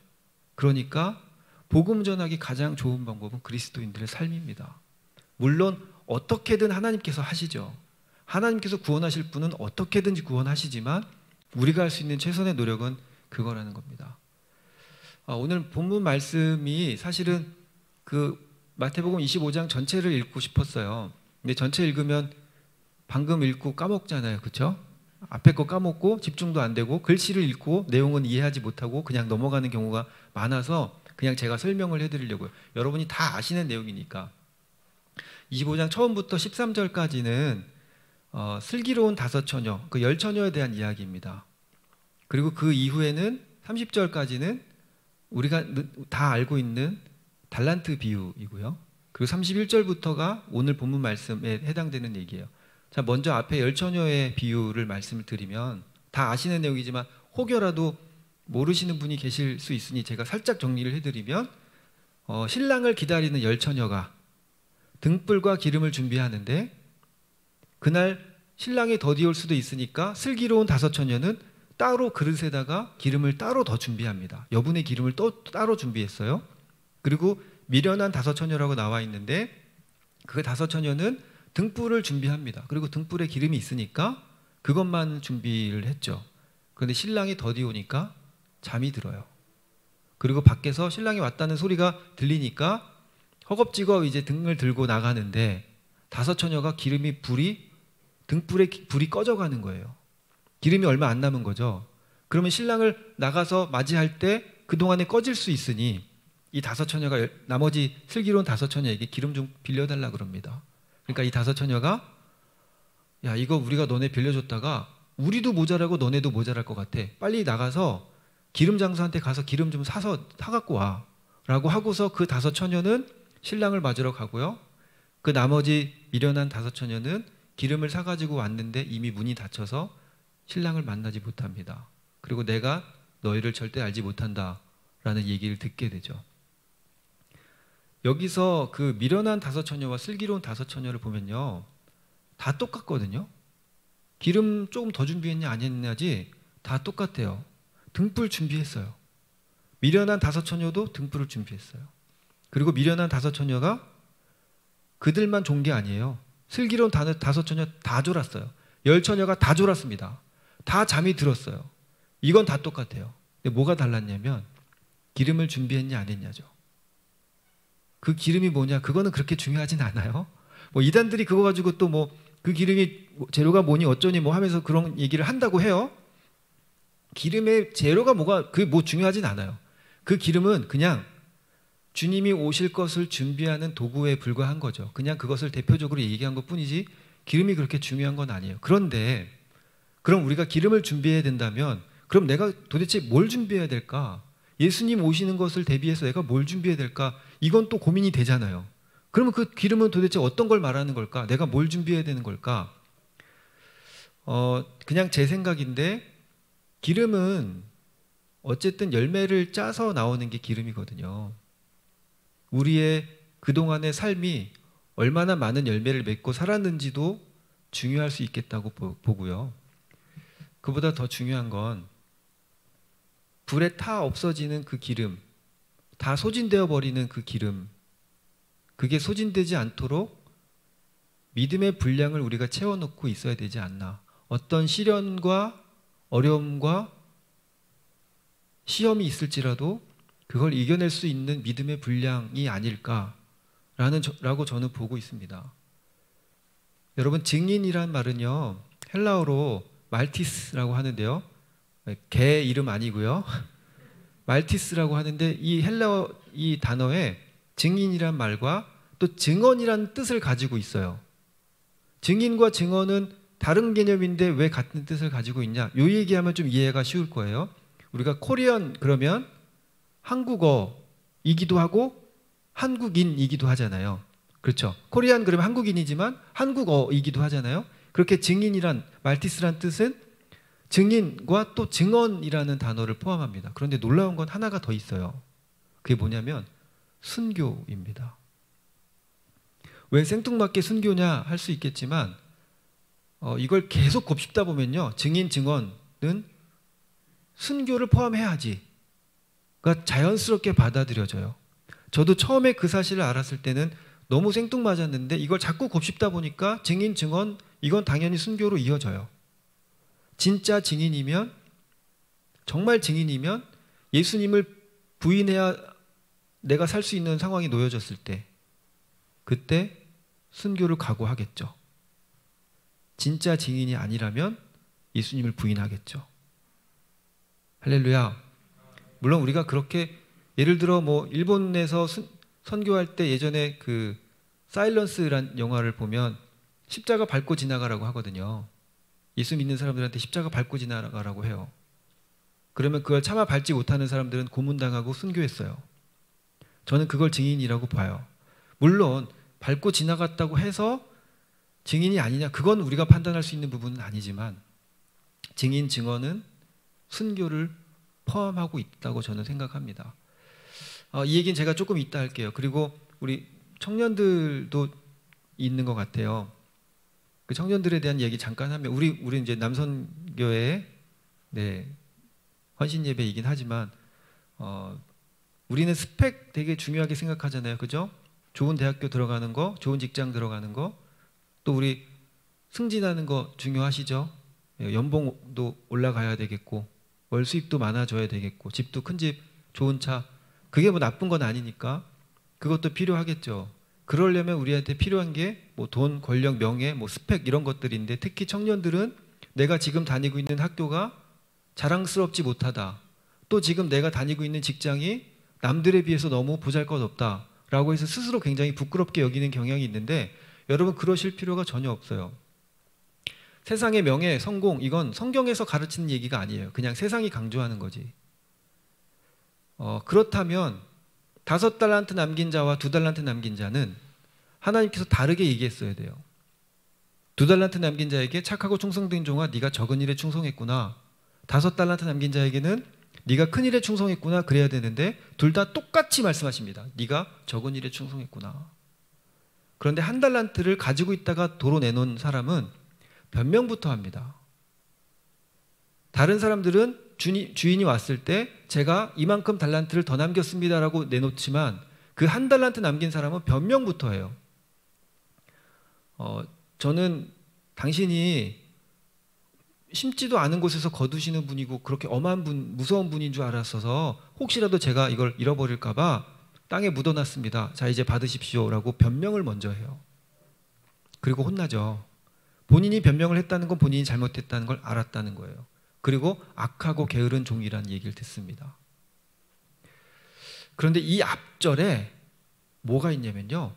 그러니까 복음 전하기 가장 좋은 방법은 그리스도인들의 삶입니다. 물론 어떻게든 하나님께서 하시죠. 하나님께서 구원하실 분은 어떻게든지 구원하시지만 우리가 할 수 있는 최선의 노력은 그거라는 겁니다. 오늘 본문 말씀이 사실은 그 마태복음 25장 전체를 읽고 싶었어요. 근데 전체 읽으면 방금 읽고 까먹잖아요. 그렇죠? 앞에 거 까먹고 집중도 안 되고 글씨를 읽고 내용은 이해하지 못하고 그냥 넘어가는 경우가 많아서 그냥 제가 설명을 해드리려고요. 여러분이 다 아시는 내용이니까. 25장 처음부터 13절까지는 슬기로운 다섯 처녀, 그 열 처녀에 대한 이야기입니다. 그리고 그 이후에는 30절까지는 우리가 다 알고 있는 달란트 비유이고요. 그리고 31절부터가 오늘 본문 말씀에 해당되는 얘기예요. 자, 먼저 앞에 열 처녀의 비유를 말씀을 드리면 다 아시는 내용이지만 혹여라도 모르시는 분이 계실 수 있으니 제가 살짝 정리를 해드리면 신랑을 기다리는 열 처녀가 등불과 기름을 준비하는데 그날 신랑이 더디 올 수도 있으니까 슬기로운 다섯 처녀는 따로 그릇에다가 기름을 따로 더 준비합니다. 여분의 기름을 또 따로 준비했어요. 그리고 미련한 다섯 처녀라고 나와 있는데 그 다섯 처녀는 등불을 준비합니다. 그리고 등불에 기름이 있으니까 그것만 준비를 했죠. 그런데 신랑이 더디 오니까 잠이 들어요. 그리고 밖에서 신랑이 왔다는 소리가 들리니까 허겁지겁 이제 등을 들고 나가는데 다섯 처녀가 등불에 불이 꺼져가는 거예요. 기름이 얼마 안 남은 거죠. 그러면 신랑을 나가서 맞이할 때 그동안에 꺼질 수 있으니 이 다섯 처녀가 나머지 슬기로운 다섯 처녀에게 기름 좀 빌려달라 그럽니다. 그러니까 이 다섯 처녀가 야, 이거 우리가 너네 빌려줬다가 우리도 모자라고 너네도 모자랄 것 같아. 빨리 나가서 기름 장사한테 가서 기름 좀 사갖고 와 라고 하고서 그 다섯 처녀는 신랑을 맞으러 가고요. 그 나머지 미련한 다섯 처녀는 기름을 사가지고 왔는데 이미 문이 닫혀서 신랑을 만나지 못합니다. 그리고 내가 너희를 절대 알지 못한다 라는 얘기를 듣게 되죠. 여기서 그 미련한 다섯 처녀와 슬기로운 다섯 처녀를 보면요, 다 똑같거든요. 기름 조금 더 준비했냐 안 했냐지 다 똑같아요. 등불 준비했어요. 미련한 다섯 처녀도 등불을 준비했어요. 그리고 미련한 다섯 처녀가 그들만 존 게 아니에요. 슬기로운 다섯 처녀 다 졸았어요. 열 처녀가 다 졸았습니다. 다 잠이 들었어요. 이건 다 똑같아요. 근데 뭐가 달랐냐면 기름을 준비했냐 안 했냐죠. 그 기름이 뭐냐, 그거는 그렇게 중요하진 않아요. 뭐 이단들이 그거 가지고 또 뭐 그 기름이 재료가 뭐니 어쩌니 뭐 하면서 그런 얘기를 한다고 해요. 기름의 재료가 뭐가 그게 뭐 중요하진 않아요. 그 기름은 그냥 주님이 오실 것을 준비하는 도구에 불과한 거죠. 그냥 그것을 대표적으로 얘기한 것뿐이지 기름이 그렇게 중요한 건 아니에요. 그런데 그럼 우리가 기름을 준비해야 된다면 그럼 내가 도대체 뭘 준비해야 될까? 예수님 오시는 것을 대비해서 내가 뭘 준비해야 될까? 이건 또 고민이 되잖아요. 그러면 그 기름은 도대체 어떤 걸 말하는 걸까? 내가 뭘 준비해야 되는 걸까? 그냥 제 생각인데 기름은 어쨌든 열매를 짜서 나오는 게 기름이거든요. 우리의 그동안의 삶이 얼마나 많은 열매를 맺고 살았는지도 중요할 수 있겠다고 보고요. 그보다 더 중요한 건 불에 타 없어지는 그 기름, 다 소진되어 버리는 그 기름, 그게 소진되지 않도록 믿음의 분량을 우리가 채워놓고 있어야 되지 않나. 어떤 시련과 어려움과 시험이 있을지라도 그걸 이겨낼 수 있는 믿음의 분량이 아닐까라고 저는 보고 있습니다. 여러분, 증인이란 말은요, 헬라어로 말티스라고 하는데요, 개 이름 아니고요, 말티스라고 하는데 이 헬라어 이 단어에 증인이란 말과 또 증언이란 뜻을 가지고 있어요. 증인과 증언은 다른 개념인데 왜 같은 뜻을 가지고 있냐? 이 얘기하면 좀 이해가 쉬울 거예요. 우리가 코리안 그러면 한국어이기도 하고 한국인이기도 하잖아요. 그렇죠? 코리안 그러면 한국인이지만 한국어이기도 하잖아요. 그렇게 증인이란 말티스란 뜻은 증인과 또 증언이라는 단어를 포함합니다. 그런데 놀라운 건 하나가 더 있어요. 그게 뭐냐면 순교입니다. 왜 생뚱맞게 순교냐 할 수 있겠지만 이걸 계속 곱씹다 보면요, 증인, 증언은 순교를 포함해야지 그러니까 자연스럽게 받아들여져요. 저도 처음에 그 사실을 알았을 때는 너무 생뚱맞았는데 이걸 자꾸 곱씹다 보니까 증인, 증언 이건 당연히 순교로 이어져요. 진짜 증인이면, 정말 증인이면 예수님을 부인해야 내가 살 수 있는 상황이 놓여졌을 때 그때 순교를 각오하겠죠. 진짜 증인이 아니라면 예수님을 부인하겠죠. 할렐루야. 물론 우리가 그렇게 예를 들어 뭐 일본에서 선교할 때 예전에 그 사일런스란 영화를 보면 십자가 밟고 지나가라고 하거든요. 예수 믿는 사람들한테 십자가 밟고 지나가라고 해요. 그러면 그걸 차마 밟지 못하는 사람들은 고문당하고 순교했어요. 저는 그걸 증인이라고 봐요. 물론 밟고 지나갔다고 해서 증인이 아니냐, 그건 우리가 판단할 수 있는 부분은 아니지만 증인 증언은 순교를 포함하고 있다고 저는 생각합니다. 이 얘기는 제가 조금 이따 할게요. 그리고 우리 청년들도 있는 것 같아요. 그 청년들에 대한 얘기 잠깐 하면, 우리 이제 남선교회 헌신 예배이긴 하지만 우리는 스펙 되게 중요하게 생각하잖아요, 그죠? 좋은 대학교 들어가는 거, 좋은 직장 들어가는 거, 또 우리 승진하는 거 중요하시죠? 연봉도 올라가야 되겠고, 월 수입도 많아져야 되겠고, 집도 큰 집, 좋은 차, 그게 뭐 나쁜 건 아니니까 그것도 필요하겠죠. 그러려면 우리한테 필요한 게 뭐 돈, 권력, 명예, 뭐 스펙 이런 것들인데, 특히 청년들은 내가 지금 다니고 있는 학교가 자랑스럽지 못하다, 또 지금 내가 다니고 있는 직장이 남들에 비해서 너무 보잘것없다 라고 해서 스스로 굉장히 부끄럽게 여기는 경향이 있는데, 여러분 그러실 필요가 전혀 없어요. 세상의 명예, 성공, 이건 성경에서 가르치는 얘기가 아니에요. 그냥 세상이 강조하는 거지. 그렇다면 5달란트 남긴 자와 2달란트 남긴 자는 하나님께서 다르게 얘기했어야 돼요. 2달란트 남긴 자에게 착하고 충성된 종아, 네가 적은 일에 충성했구나. 5달란트 남긴 자에게는 네가 큰 일에 충성했구나 그래야 되는데, 둘 다 똑같이 말씀하십니다. 네가 적은 일에 충성했구나. 그런데 1달란트를 가지고 있다가 도로 내놓은 사람은 변명부터 합니다. 다른 사람들은 주인이 왔을 때 제가 이만큼 달란트를 더 남겼습니다라고 내놓지만, 그 1달란트 남긴 사람은 변명부터 해요. 저는 당신이 심지도 않은 곳에서 거두시는 분이고 그렇게 엄한 분, 무서운 분인 줄 알았어서 혹시라도 제가 이걸 잃어버릴까 봐 땅에 묻어놨습니다. 자, 이제 받으십시오 라고 변명을 먼저 해요. 그리고 혼나죠. 본인이 변명을 했다는 건 본인이 잘못했다는 걸 알았다는 거예요. 그리고 악하고 게으른 종이라는 얘기를 듣습니다. 그런데 이 앞절에 뭐가 있냐면요,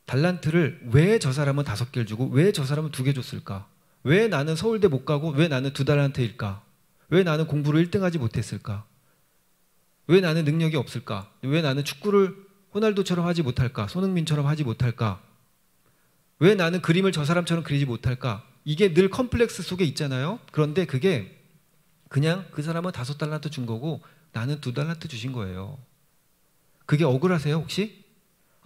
달란트를 왜 저 사람은 5개를 주고 왜 저 사람은 2개 줬을까? 왜 나는 서울대 못 가고 왜 나는 2달란트일까? 왜 나는 공부를 1등하지 못했을까? 왜 나는 능력이 없을까? 왜 나는 축구를 호날두처럼 하지 못할까? 손흥민처럼 하지 못할까? 왜 나는 그림을 저 사람처럼 그리지 못할까? 이게 늘 컴플렉스 속에 있잖아요. 그런데 그게 그냥 그 사람은 5달란트 준 거고 나는 2달란트 주신 거예요. 그게 억울하세요 혹시?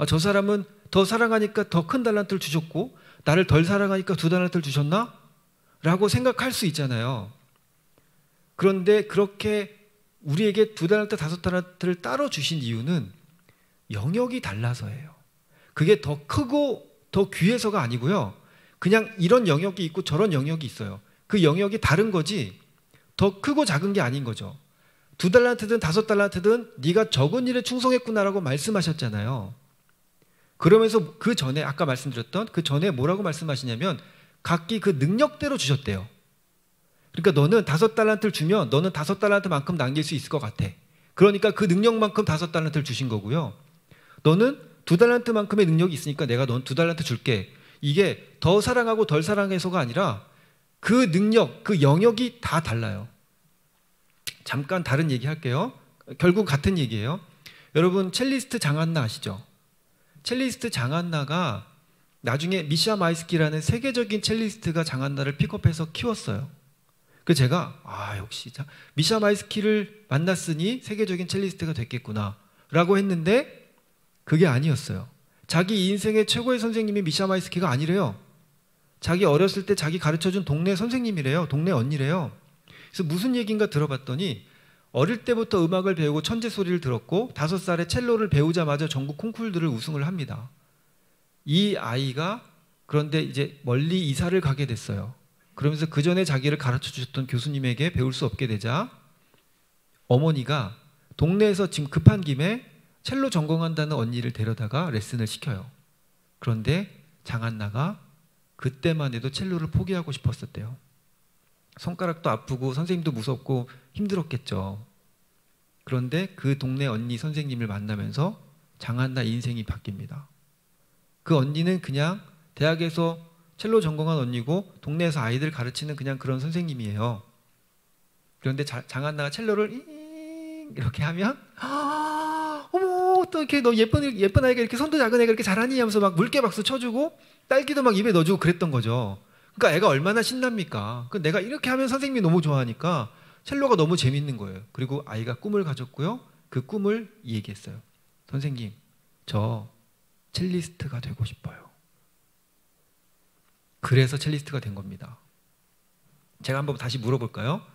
저 사람은 더 사랑하니까 더 큰 달란트를 주셨고 나를 덜 사랑하니까 2달란트를 주셨나? 라고 생각할 수 있잖아요. 그런데 그렇게 우리에게 2달란트, 5달란트를 따로 주신 이유는 영역이 달라서예요. 그게 더 크고 더 귀해서가 아니고요. 그냥 이런 영역이 있고 저런 영역이 있어요. 그 영역이 다른 거지 더 크고 작은 게 아닌 거죠. 2달란트든 5달란트든 네가 적은 일에 충성했구나라고 말씀하셨잖아요. 그러면서 그 전에 아까 말씀드렸던 그 전에 뭐라고 말씀하시냐면 각기 그 능력대로 주셨대요. 그러니까 너는 5달란트를 주면 너는 5달란트만큼 남길 수 있을 것 같아. 그러니까 그 능력만큼 5달란트를 주신 거고요. 너는 2달란트만큼의 능력이 있으니까 내가 넌 2달란트 줄게. 이게 더 사랑하고 덜 사랑해서가 아니라 그 능력, 그 영역이 다 달라요. 잠깐 다른 얘기 할게요. 결국 같은 얘기예요. 여러분 첼리스트 장한나 아시죠? 첼리스트 장한나가 나중에 미샤 마이스키라는 세계적인 첼리스트가 장한나를 픽업해서 키웠어요. 그래서 제가 역시 미샤 마이스키를 만났으니 세계적인 첼리스트가 됐겠구나 라고 했는데 그게 아니었어요. 자기 인생의 최고의 선생님이 미샤 마이스키가 아니래요. 자기 어렸을 때 자기 가르쳐준 동네 선생님이래요. 동네 언니래요. 그래서 무슨 얘기인가 들어봤더니 어릴 때부터 음악을 배우고 천재 소리를 들었고 5살에 첼로를 배우자마자 전국 콩쿨들을 우승을 합니다. 이 아이가 그런데 이제 멀리 이사를 가게 됐어요. 그러면서 그 전에 자기를 가르쳐 주셨던 교수님에게 배울 수 없게 되자 어머니가 동네에서 지금 급한 김에 첼로 전공한다는 언니를 데려다가 레슨을 시켜요. 그런데 장한나가 그때만 해도 첼로를 포기하고 싶었었대요. 손가락도 아프고 선생님도 무섭고 힘들었겠죠. 그런데 그 동네 언니 선생님을 만나면서 장한나 인생이 바뀝니다. 그 언니는 그냥 대학에서 첼로 전공한 언니고 동네에서 아이들 가르치는 그냥 그런 선생님이에요. 그런데 장한나가 첼로를 이렇게 하면 어머 또 이렇게 너 예쁜 아이가 이렇게 손도 작은 애가 이렇게 잘하니 하면서 막 물개 박수 쳐주고 딸기도 막 입에 넣어주고 그랬던 거죠. 그러니까 애가 얼마나 신납니까? 그 내가 이렇게 하면 선생님이 너무 좋아하니까 첼로가 너무 재밌는 거예요. 그리고 아이가 꿈을 가졌고요. 그 꿈을 얘기했어요. 선생님, 저 첼리스트가 되고 싶어요. 그래서 첼리스트가 된 겁니다. 제가 한번 다시 물어볼까요?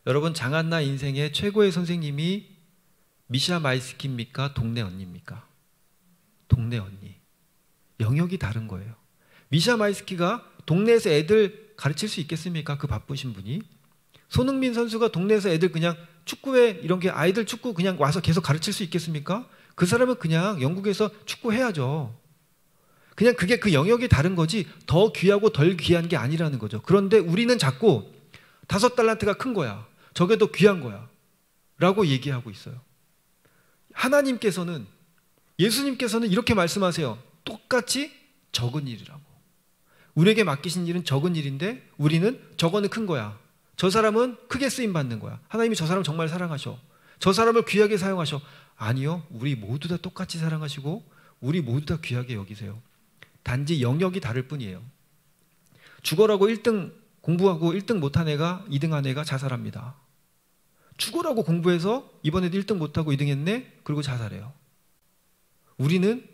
여러분, 장한나 인생의 최고의 선생님이 미샤 마이스키입니까? 동네 언니입니까? 동네 언니. 영역이 다른 거예요. 미샤 마이스키가 동네에서 애들 가르칠 수 있겠습니까? 그 바쁘신 분이. 손흥민 선수가 동네에서 애들 그냥 축구에 이런 게 아이들 축구 그냥 와서 계속 가르칠 수 있겠습니까? 그 사람은 그냥 영국에서 축구 해야죠. 그냥 그게 그 영역이 다른 거지 더 귀하고 덜 귀한 게 아니라는 거죠. 그런데 우리는 자꾸 5달란트가 큰 거야. 저게 더 귀한 거야. 라고 얘기하고 있어요. 하나님께서는, 예수님께서는 이렇게 말씀하세요. 똑같이 적은 일이라고. 우리에게 맡기신 일은 적은 일인데 우리는 저거는 큰 거야. 저 사람은 크게 쓰임 받는 거야. 하나님이 저 사람 정말 사랑하셔. 저 사람을 귀하게 사용하셔. 아니요. 우리 모두 다 똑같이 사랑하시고 우리 모두 다 귀하게 여기세요. 단지 영역이 다를 뿐이에요. 죽어라고 1등 공부하고 1등 못한 애가 2등한 애가 자살합니다. 죽어라고 공부해서 이번에도 1등 못하고 2등 했네? 그리고 자살해요. 우리는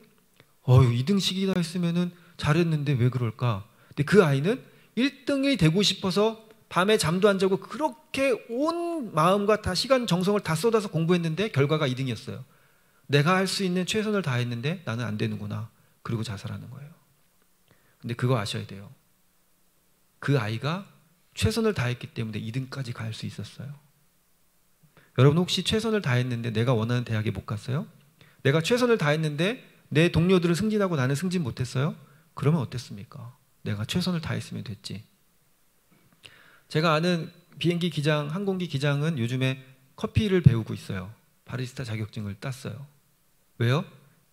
2등씩이나 했으면 잘했는데 왜 그럴까? 근데 그 아이는 1등이 되고 싶어서 밤에 잠도 안 자고 그렇게 온 마음과 다 시간 정성을 다 쏟아서 공부했는데 결과가 2등이었어요. 내가 할 수 있는 최선을 다했는데 나는 안 되는구나. 그리고 자살하는 거예요. 근데 그거 아셔야 돼요. 그 아이가 최선을 다했기 때문에 2등까지 갈 수 있었어요. 여러분 혹시 최선을 다했는데 내가 원하는 대학에 못 갔어요? 내가 최선을 다했는데 내 동료들은 승진하고 나는 승진 못했어요? 그러면 어땠습니까? 내가 최선을 다했으면 됐지. 제가 아는 비행기 기장, 항공기 기장은 요즘에 커피를 배우고 있어요. 바리스타 자격증을 땄어요. 왜요?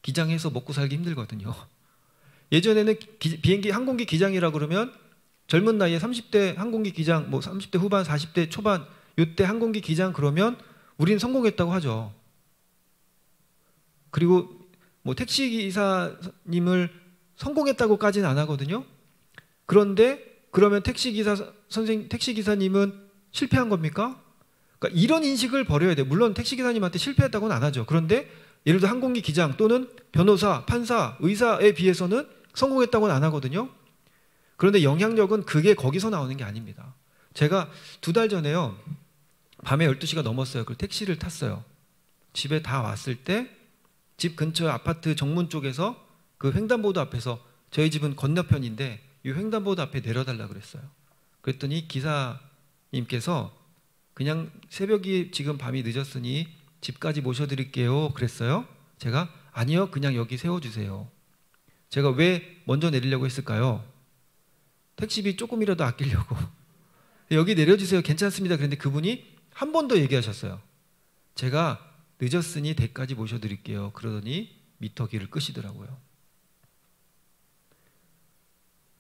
기장해서 먹고 살기 힘들거든요. 예전에는 비행기 항공기 기장이라 그러면 젊은 나이에 30대 항공기 기장, 30대 후반, 40대 초반 요때 항공기 기장 그러면 우리는 성공했다고 하죠. 그리고 택시 기사님을 성공했다고까지는 안 하거든요. 그런데 그러면 택시 기사님은 실패한 겁니까? 그러니까 이런 인식을 버려야 돼요. 물론 택시 기사님한테 실패했다고는 안 하죠. 그런데 예를 들어 항공기 기장 또는 변호사, 판사, 의사에 비해서는 성공했다고는 안 하거든요. 그런데 영향력은 그게 거기서 나오는 게 아닙니다. 제가 2달 전에요. 밤에 12시가 넘었어요. 그 택시를 탔어요. 집에 다 왔을 때 집 근처 아파트 정문 쪽에서 그 횡단보도 앞에서, 저희 집은 건너편인데 이 횡단보도 앞에 내려달라 그랬어요. 그랬더니 기사님께서 그냥 새벽이 지금 밤이 늦었으니 집까지 모셔드릴게요 그랬어요. 제가 아니요, 그냥 여기 세워주세요. 제가 왜 먼저 내리려고 했을까요? 택시비 조금이라도 아끼려고. 여기 내려주세요, 괜찮습니다. 그런데 그분이 한 번 더 얘기하셨어요. 제가 늦었으니 댁까지 모셔드릴게요. 그러더니 미터기를 끄시더라고요.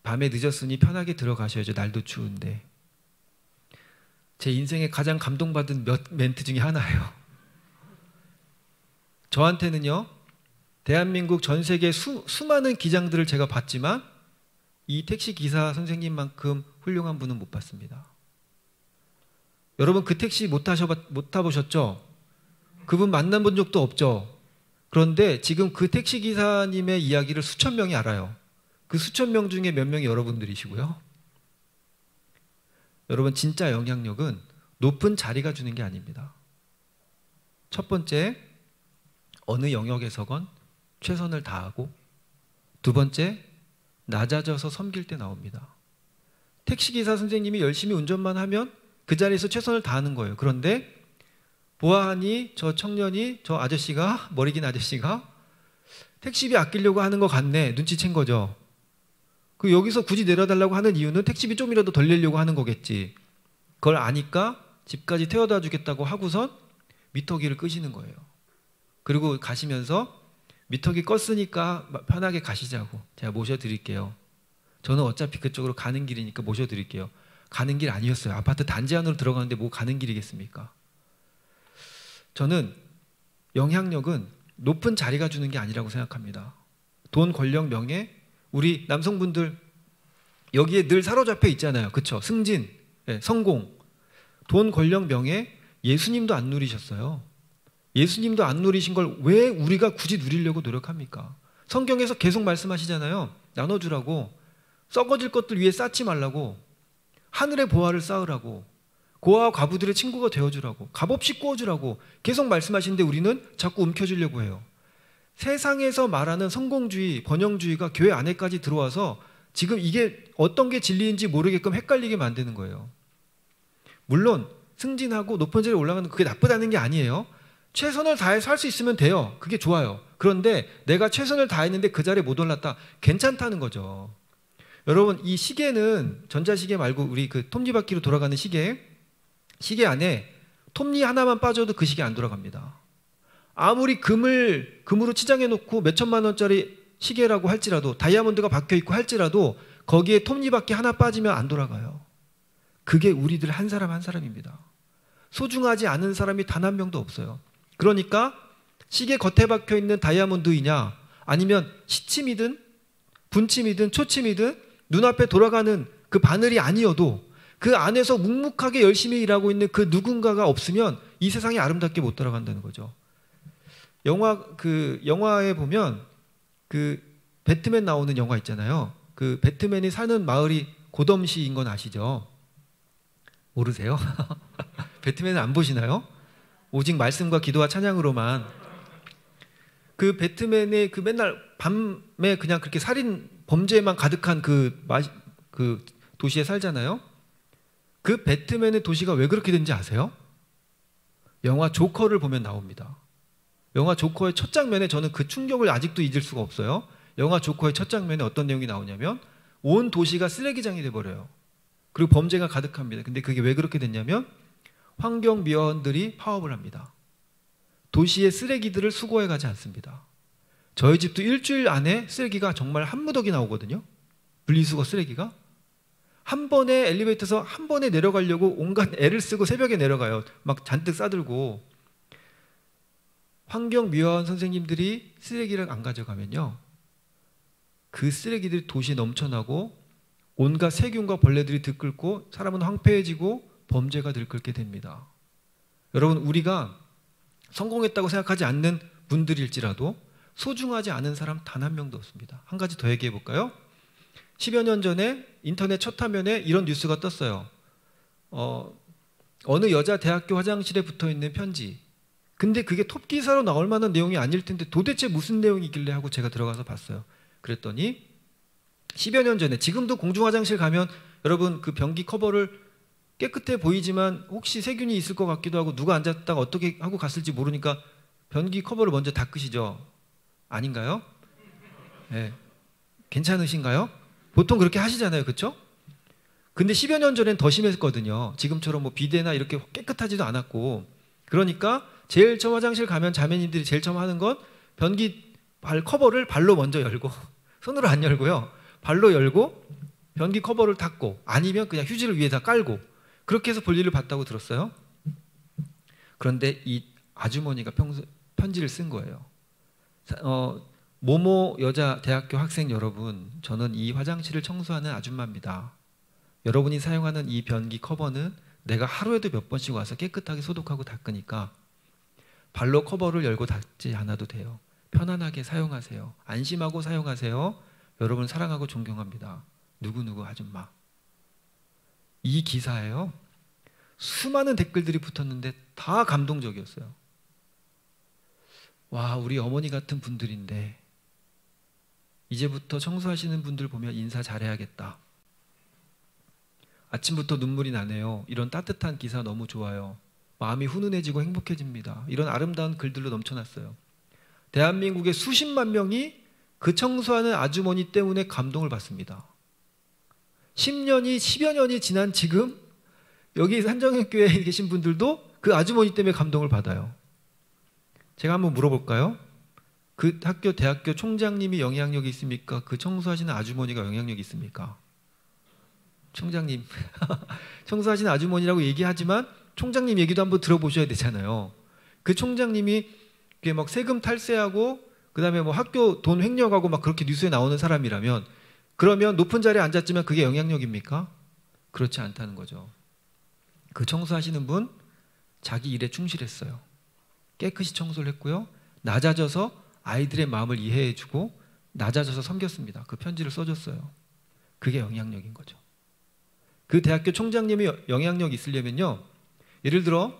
밤에 늦었으니 편하게 들어가셔야죠. 날도 추운데. 제 인생에 가장 감동받은 멘트 중에 하나예요. 저한테는요, 대한민국 전 세계 수많은 기장들을 제가 봤지만 이 택시 기사 선생님만큼 훌륭한 분은 못 봤습니다. 여러분 그 택시 못 타보셨죠? 그분 만나본 적도 없죠? 그런데 지금 그 택시 기사님의 이야기를 수천 명이 알아요. 그 수천 명 중에 몇 명이 여러분들이시고요. 여러분 진짜 영향력은 높은 자리가 주는 게 아닙니다. 첫 번째, 어느 영역에서건 최선을 다하고, 두 번째, 낮아져서 섬길 때 나옵니다. 택시기사 선생님이 열심히 운전만 하면 그 자리에서 최선을 다하는 거예요. 그런데 보아하니 저 청년이, 저 아저씨가, 머리 긴 아저씨가 택시비 아끼려고 하는 것 같네. 눈치챈 거죠. 그 여기서 굳이 내려달라고 하는 이유는 택시비 좀이라도 덜 내려고 하는 거겠지. 그걸 아니까 집까지 태워다 주겠다고 하고선 미터기를 끄시는 거예요. 그리고 가시면서 미터기 껐으니까 편하게 가시자고 제가 모셔드릴게요. 저는 어차피 그쪽으로 가는 길이니까 모셔드릴게요. 가는 길 아니었어요. 아파트 단지 안으로 들어가는데 뭐 가는 길이겠습니까? 저는 영향력은 높은 자리가 주는 게 아니라고 생각합니다. 돈, 권력, 명예, 우리 남성분들 여기에 늘 사로잡혀 있잖아요. 그렇죠? 승진, 성공, 돈, 권력, 명예, 예수님도 안 누리셨어요. 예수님도 안 누리신 걸 왜 우리가 굳이 누리려고 노력합니까? 성경에서 계속 말씀하시잖아요. 나눠주라고, 썩어질 것들 위에 쌓지 말라고, 하늘의 보화를 쌓으라고, 고아와 과부들의 친구가 되어주라고, 값없이 구워주라고 계속 말씀하시는데 우리는 자꾸 움켜쥐려고 해요. 세상에서 말하는 성공주의, 번영주의가 교회 안에까지 들어와서 지금 이게 어떤 게 진리인지 모르게끔 헷갈리게 만드는 거예요. 물론 승진하고 높은 자리에 올라가는 그게 나쁘다는 게 아니에요. 최선을 다해서 할 수 있으면 돼요. 그게 좋아요. 그런데 내가 최선을 다했는데 그 자리에 못 올랐다. 괜찮다는 거죠. 여러분, 이 시계는 전자시계 말고 우리 그 톱니바퀴로 돌아가는 시계 안에 톱니 하나만 빠져도 그 시계 안 돌아갑니다. 아무리 금으로 치장해 놓고 몇 천만 원짜리 시계라고 할지라도, 다이아몬드가 박혀 있고 할지라도 거기에 톱니바퀴 하나 빠지면 안 돌아가요. 그게 우리들 한 사람 한 사람입니다. 소중하지 않은 사람이 단 한 명도 없어요. 그러니까 시계 겉에 박혀 있는 다이아몬드이냐, 아니면 시침이든 분침이든 초침이든 눈앞에 돌아가는 그 바늘이 아니어도 그 안에서 묵묵하게 열심히 일하고 있는 그 누군가가 없으면 이 세상이 아름답게 못 돌아간다는 거죠. 영화에 보면 그 배트맨 나오는 영화 있잖아요. 그 배트맨이 사는 마을이 고덤시인 건 아시죠? 모르세요? 배트맨은 안 보시나요? 오직 말씀과 기도와 찬양으로만. 그 배트맨의 그 맨날 밤에 그냥 그렇게 살인 범죄만 가득한 그 도시에 살잖아요. 그 배트맨의 도시가 왜 그렇게 된지 아세요? 영화 조커를 보면 나옵니다. 영화 조커의 첫 장면에 저는 그 충격을 아직도 잊을 수가 없어요. 영화 조커의 첫 장면에 어떤 내용이 나오냐면 온 도시가 쓰레기장이 돼버려요. 그리고 범죄가 가득합니다. 근데 그게 왜 그렇게 됐냐면 환경미화원들이 파업을 합니다. 도시의 쓰레기들을 수거해 가지 않습니다. 저희 집도 일주일 안에 쓰레기가 정말 한 무더기 나오거든요. 분리수거 쓰레기가. 한 번에 엘리베이터에서 한 번에 내려가려고 온갖 애를 쓰고 새벽에 내려가요. 막 잔뜩 싸들고. 환경미화원 선생님들이 쓰레기를 안 가져가면요, 그 쓰레기들이 도시에 넘쳐나고 온갖 세균과 벌레들이 들끓고 사람은 황폐해지고 범죄가 들끓게 됩니다. 여러분, 우리가 성공했다고 생각하지 않는 분들일지라도 소중하지 않은 사람 단 한 명도 없습니다. 한 가지 더 얘기해 볼까요? 10여 년 전에 인터넷 첫 화면에 이런 뉴스가 떴어요. 어느 여자 대학교 화장실에 붙어있는 편지. 근데 그게 톱기사로 나올 만한 내용이 아닐 텐데 도대체 무슨 내용이길래 하고 제가 들어가서 봤어요. 그랬더니 10여 년 전에, 지금도 공중화장실 가면 여러분 그 변기 커버를 깨끗해 보이지만 혹시 세균이 있을 것 같기도 하고 누가 앉았다가 어떻게 하고 갔을지 모르니까 변기 커버를 먼저 닦으시죠? 아닌가요? 네. 괜찮으신가요? 보통 그렇게 하시잖아요. 그렇죠? 근데 10여 년 전엔 더 심했거든요. 지금처럼 뭐 비데나 이렇게 깨끗하지도 않았고. 그러니까 제일 처음 화장실 가면 자매님들이 제일 처음 하는 건 변기 발 커버를 발로 먼저 열고, 손으로 안 열고요, 발로 열고 변기 커버를 닫고, 아니면 그냥 휴지를 위에다 깔고, 그렇게 해서 볼일을 봤다고 들었어요. 그런데 이 아주머니가 편지를 쓴 거예요. 모모 여자 대학교 학생 여러분, 저는 이 화장실을 청소하는 아줌마입니다. 여러분이 사용하는 이 변기 커버는 내가 하루에도 몇 번씩 와서 깨끗하게 소독하고 닦으니까 발로 커버를 열고 닫지 않아도 돼요. 편안하게 사용하세요. 안심하고 사용하세요. 여러분 사랑하고 존경합니다. 누구누구 아줌마. 이 기사에요, 수많은 댓글들이 붙었는데 다 감동적이었어요. 와, 우리 어머니 같은 분들인데 이제부터 청소하시는 분들 보면 인사 잘해야겠다. 아침부터 눈물이 나네요. 이런 따뜻한 기사 너무 좋아요. 마음이 훈훈해지고 행복해집니다. 이런 아름다운 글들로 넘쳐났어요. 대한민국의 수십만 명이 그 청소하는 아주머니 때문에 감동을 받습니다. 10년이 10여 년이 지난 지금 여기 산정교회에 계신 분들도 그 아주머니 때문에 감동을 받아요. 제가 한번 물어볼까요? 그 학교 대학교 총장님이 영향력이 있습니까? 그 청소하시는 아주머니가 영향력이 있습니까? 총장님 청소하시는 아주머니라고 얘기하지만 총장님 얘기도 한번 들어보셔야 되잖아요. 그 총장님이 그게 막 세금 탈세하고 그다음에 뭐 학교 돈 횡령하고 막 그렇게 뉴스에 나오는 사람이라면, 그러면 높은 자리에 앉았지만 그게 영향력입니까? 그렇지 않다는 거죠. 그 청소하시는 분 자기 일에 충실했어요. 깨끗이 청소를 했고요. 낮아져서 아이들의 마음을 이해해주고 낮아져서 섬겼습니다. 그 편지를 써줬어요. 그게 영향력인 거죠. 그 대학교 총장님이 영향력이 있으려면요, 예를 들어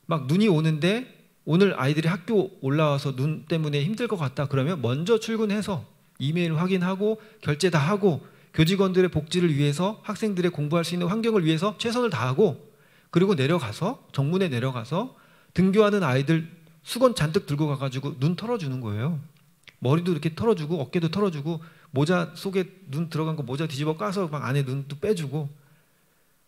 막 눈이 오는데 오늘 아이들이 학교 올라와서 눈 때문에 힘들 것 같다 그러면 먼저 출근해서 이메일 확인하고 결제 다 하고 교직원들의 복지를 위해서 학생들의 공부할 수 있는 환경을 위해서 최선을 다하고, 그리고 내려가서 정문에 내려가서 등교하는 아이들 수건 잔뜩 들고 가가지고 눈 털어주는 거예요. 머리도 이렇게 털어주고 어깨도 털어주고 모자 속에 눈 들어간 거 모자 뒤집어 까서 막 안에 눈도 빼주고.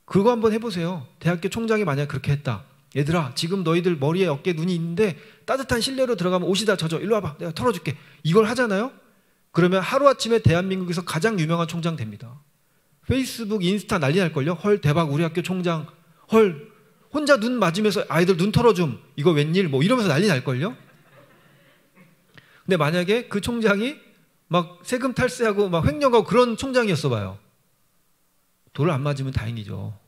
그거 한번 해보세요. 대학교 총장이 만약 그렇게 했다. 얘들아, 지금 너희들 머리에 어깨에 눈이 있는데 따뜻한 실내로 들어가면 옷이 다 젖어. 일로 와봐, 내가 털어줄게. 이걸 하잖아요. 그러면 하루아침에 대한민국에서 가장 유명한 총장 됩니다. 페이스북, 인스타 난리 날걸요. 헐, 대박, 우리 학교 총장. 헐, 혼자 눈 맞으면서 아이들 눈 털어줌. 이거 웬일? 뭐 이러면서 난리 날걸요. 근데 만약에 그 총장이 막 세금 탈세하고 막 횡령하고 그런 총장이었어 봐요. 돌을 안 맞으면 다행이죠.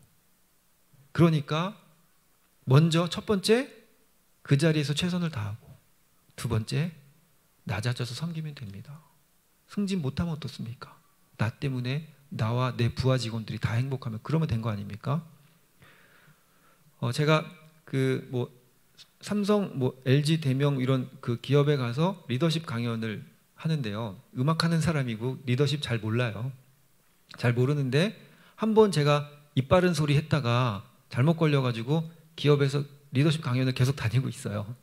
그러니까 먼저 첫 번째 그 자리에서 최선을 다하고, 두 번째 낮아져서 섬기면 됩니다. 승진 못하면 어떻습니까? 나 때문에 나와 내 부하 직원들이 다 행복하면 그러면 된 거 아닙니까? 제가 그 뭐 삼성, 뭐 LG, 대명 이런 그 기업에 가서 리더십 강연을 하는데요. 음악하는 사람이고 리더십 잘 몰라요. 잘 모르는데 한번 제가 입 바른 소리 했다가 잘못 걸려가지고 기업에서 리더십 강연을 계속 다니고 있어요.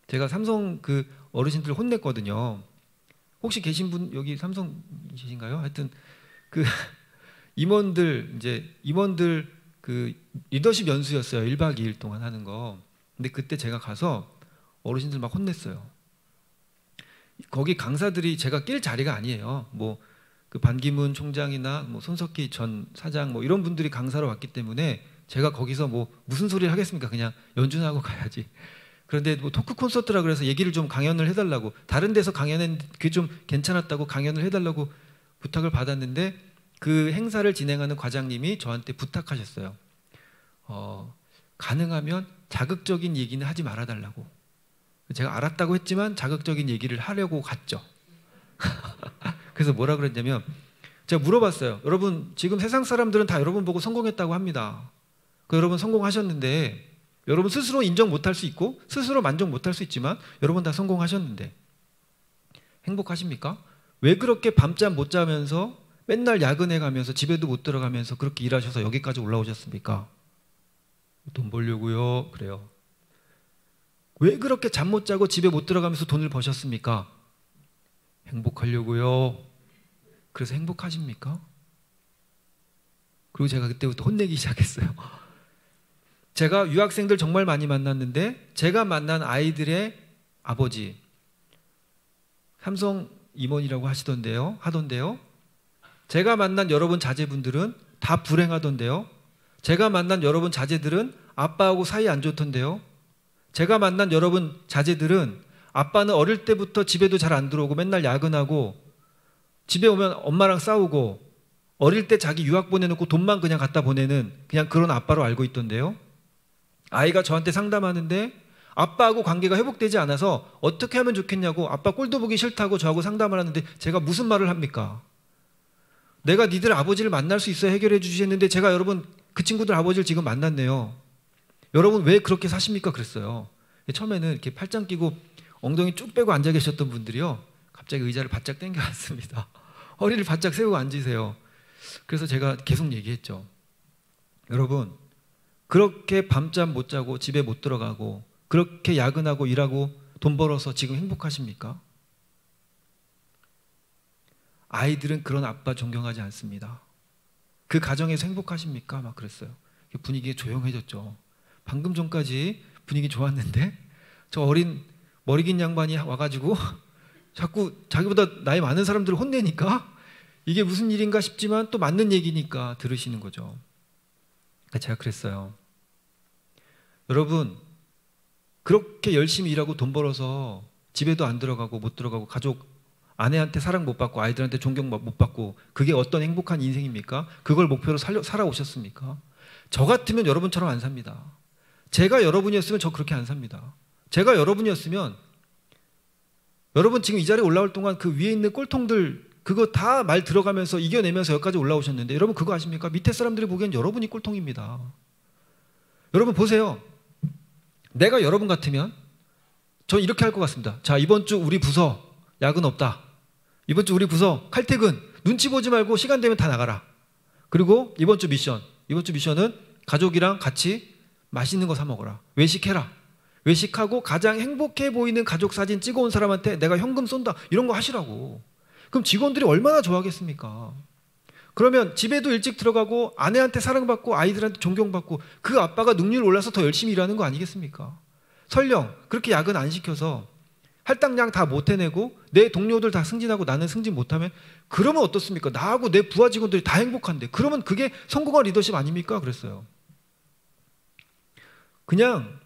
제가 삼성 그 어르신들 혼냈거든요. 혹시 계신 분 여기 삼성이신가요? 하여튼 그 임원들 그 리더십 연수였어요. 1박 2일 동안 하는 거. 근데 그때 제가 가서 어르신들 막 혼냈어요. 거기 강사들이 제가 낄 자리가 아니에요. 뭐 그 반기문 총장이나 뭐 손석희 전 사장 뭐 이런 분들이 강사로 왔기 때문에 제가 거기서 뭐 무슨 소리를 하겠습니까? 그냥 연주하고 가야지. 그런데 뭐 토크 콘서트라 그래서 얘기를 좀 강연을 해달라고, 다른 데서 강연은 그게 좀 괜찮았다고 강연을 해달라고 부탁을 받았는데 그 행사를 진행하는 과장님이 저한테 부탁하셨어요. 가능하면 자극적인 얘기는 하지 말아달라고. 제가 알았다고 했지만 자극적인 얘기를 하려고 갔죠. 그래서 뭐라 그랬냐면, 제가 물어봤어요. 여러분 지금 세상 사람들은 다 여러분 보고 성공했다고 합니다. 여러분 성공하셨는데, 여러분 스스로 인정 못할 수 있고 스스로 만족 못할 수 있지만 여러분 다 성공하셨는데 행복하십니까? 왜 그렇게 밤잠 못 자면서 맨날 야근해 가면서 집에도 못 들어가면서 그렇게 일하셔서 여기까지 올라오셨습니까? 돈 벌려고요. 그래요. 왜 그렇게 잠 못 자고 집에 못 들어가면서 돈을 버셨습니까? 행복하려고요. 그래서 행복하십니까? 그리고 제가 그때부터 혼내기 시작했어요. 제가 유학생들 정말 많이 만났는데 제가 만난 아이들의 아버지, 삼성 임원이라고 하던데요. 제가 만난 여러분 자제분들은 다 불행하던데요. 제가 만난 여러분 자제들은 아빠하고 사이 안 좋던데요. 제가 만난 여러분 자제들은 아빠는 어릴 때부터 집에도 잘 안 들어오고 맨날 야근하고 집에 오면 엄마랑 싸우고 어릴 때 자기 유학 보내놓고 돈만 그냥 갖다 보내는 그냥 그런 아빠로 알고 있던데요. 아이가 저한테 상담하는데 아빠하고 관계가 회복되지 않아서 어떻게 하면 좋겠냐고, 아빠 꼴도 보기 싫다고 저하고 상담을 하는데 제가 무슨 말을 합니까? 내가 니들 아버지를 만날 수 있어야 해결해 주시는데 제가 여러분 그 친구들 아버지를 지금 만났네요. 여러분 왜 그렇게 사십니까? 그랬어요. 처음에는 이렇게 팔짱 끼고 엉덩이 쭉 빼고 앉아 계셨던 분들이요, 갑자기 의자를 바짝 당겨 왔습니다. 허리를 바짝 세우고 앉으세요. 그래서 제가 계속 얘기했죠. 여러분 그렇게 밤잠 못 자고 집에 못 들어가고 그렇게 야근하고 일하고 돈 벌어서 지금 행복하십니까? 아이들은 그런 아빠 존경하지 않습니다. 그 가정에서 행복하십니까? 막 그랬어요. 분위기가 조용해졌죠. 방금 전까지 분위기 좋았는데 저 어린 머리 긴 양반이 와가지고 자꾸 자기보다 나이 많은 사람들을 혼내니까 이게 무슨 일인가 싶지만 또 맞는 얘기니까 들으시는 거죠. 제가 그랬어요. 여러분, 그렇게 열심히 일하고 돈 벌어서 집에도 안 들어가고 못 들어가고 가족, 아내한테 사랑 못 받고 아이들한테 존경 못 받고 그게 어떤 행복한 인생입니까? 그걸 목표로 살아오셨습니까? 저 같으면 여러분처럼 안 삽니다. 제가 여러분이었으면 저 그렇게 안 삽니다. 제가 여러분이었으면 여러분 지금 이 자리에 올라올 동안 그 위에 있는 꼴통들 그거 다 말 들어가면서 이겨내면서 여기까지 올라오셨는데 여러분 그거 아십니까? 밑에 사람들이 보기엔 여러분이 꼴통입니다. 여러분 보세요. 내가 여러분 같으면 전 이렇게 할 것 같습니다. 자, 이번 주 우리 부서 야근 없다. 이번 주 우리 부서 칼퇴근. 눈치 보지 말고 시간 되면 다 나가라. 그리고 이번 주 미션은 가족이랑 같이 맛있는 거 사 먹어라. 외식해라. 외식하고 가장 행복해 보이는 가족 사진 찍어온 사람한테 내가 현금 쏜다. 이런 거 하시라고. 그럼 직원들이 얼마나 좋아하겠습니까? 그러면 집에도 일찍 들어가고 아내한테 사랑받고 아이들한테 존경받고 그 아빠가 능률 올라서 더 열심히 일하는 거 아니겠습니까? 설령 그렇게 야근 안 시켜서 할당량 다 못 해내고 내 동료들 다 승진하고 나는 승진 못하면 그러면 어떻습니까? 나하고 내 부하 직원들이 다 행복한데 그러면 그게 성공한 리더십 아닙니까? 그랬어요. 그냥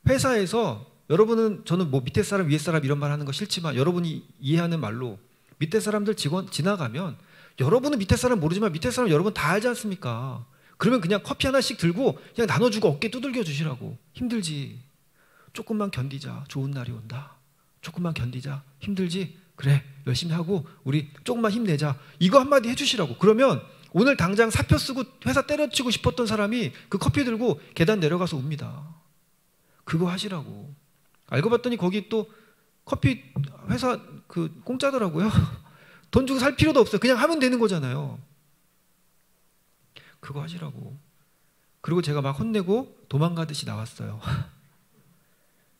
회사에서 여러분은 저는 뭐 밑에 사람 위에 사람 이런 말 하는 거 싫지만 여러분이 이해하는 말로 밑에 사람들 직원 지나가면 여러분은 밑에 사람 모르지만 밑에 사람 여러분 다 알지 않습니까? 그러면 그냥 커피 하나씩 들고 그냥 나눠주고 어깨 두들겨 주시라고. 힘들지? 조금만 견디자. 좋은 날이 온다. 조금만 견디자. 힘들지? 그래 열심히 하고 우리 조금만 힘내자. 이거 한마디 해주시라고. 그러면 오늘 당장 사표 쓰고 회사 때려치고 싶었던 사람이 그 커피 들고 계단 내려가서 웁니다. 그거 하시라고. 알고 봤더니 거기 또 커피 회사 그 공짜더라고요. 돈 주고 살 필요도 없어요. 그냥 하면 되는 거잖아요. 그거 하시라고. 그리고 제가 막 혼내고 도망가듯이 나왔어요.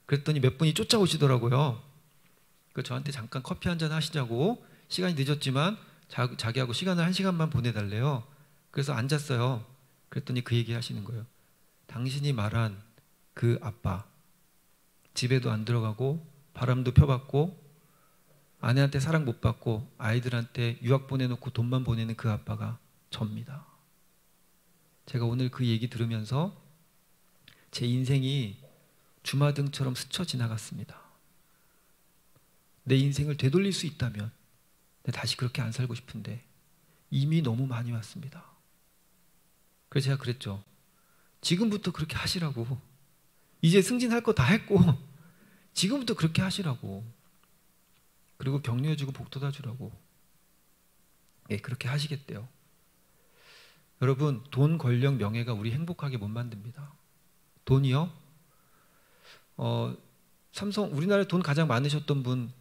그랬더니 몇 분이 쫓아오시더라고요. 그 저한테 잠깐 커피 한잔 하시자고 시간이 늦었지만 자기하고 시간을 1시간만 보내달래요. 그래서 앉았어요. 그랬더니 그 얘기 하시는 거예요. 당신이 말한 그 아빠 집에도 안 들어가고 바람도 펴봤고 아내한테 사랑 못 받고 아이들한테 유학 보내놓고 돈만 보내는 그 아빠가 접니다. 제가 오늘 그 얘기 들으면서 제 인생이 주마등처럼 스쳐 지나갔습니다. 내 인생을 되돌릴 수 있다면 다시 그렇게 안 살고 싶은데 이미 너무 많이 왔습니다. 그래서 제가 그랬죠. 지금부터 그렇게 하시라고. 이제 승진할 거 다 했고 지금부터 그렇게 하시라고. 그리고 격려해주고 복돋아 주라고. 예, 그렇게 하시겠대요. 여러분, 돈, 권력, 명예가 우리 행복하게 못 만듭니다. 돈이요? 삼성 우리나라에 돈 가장 많으셨던 분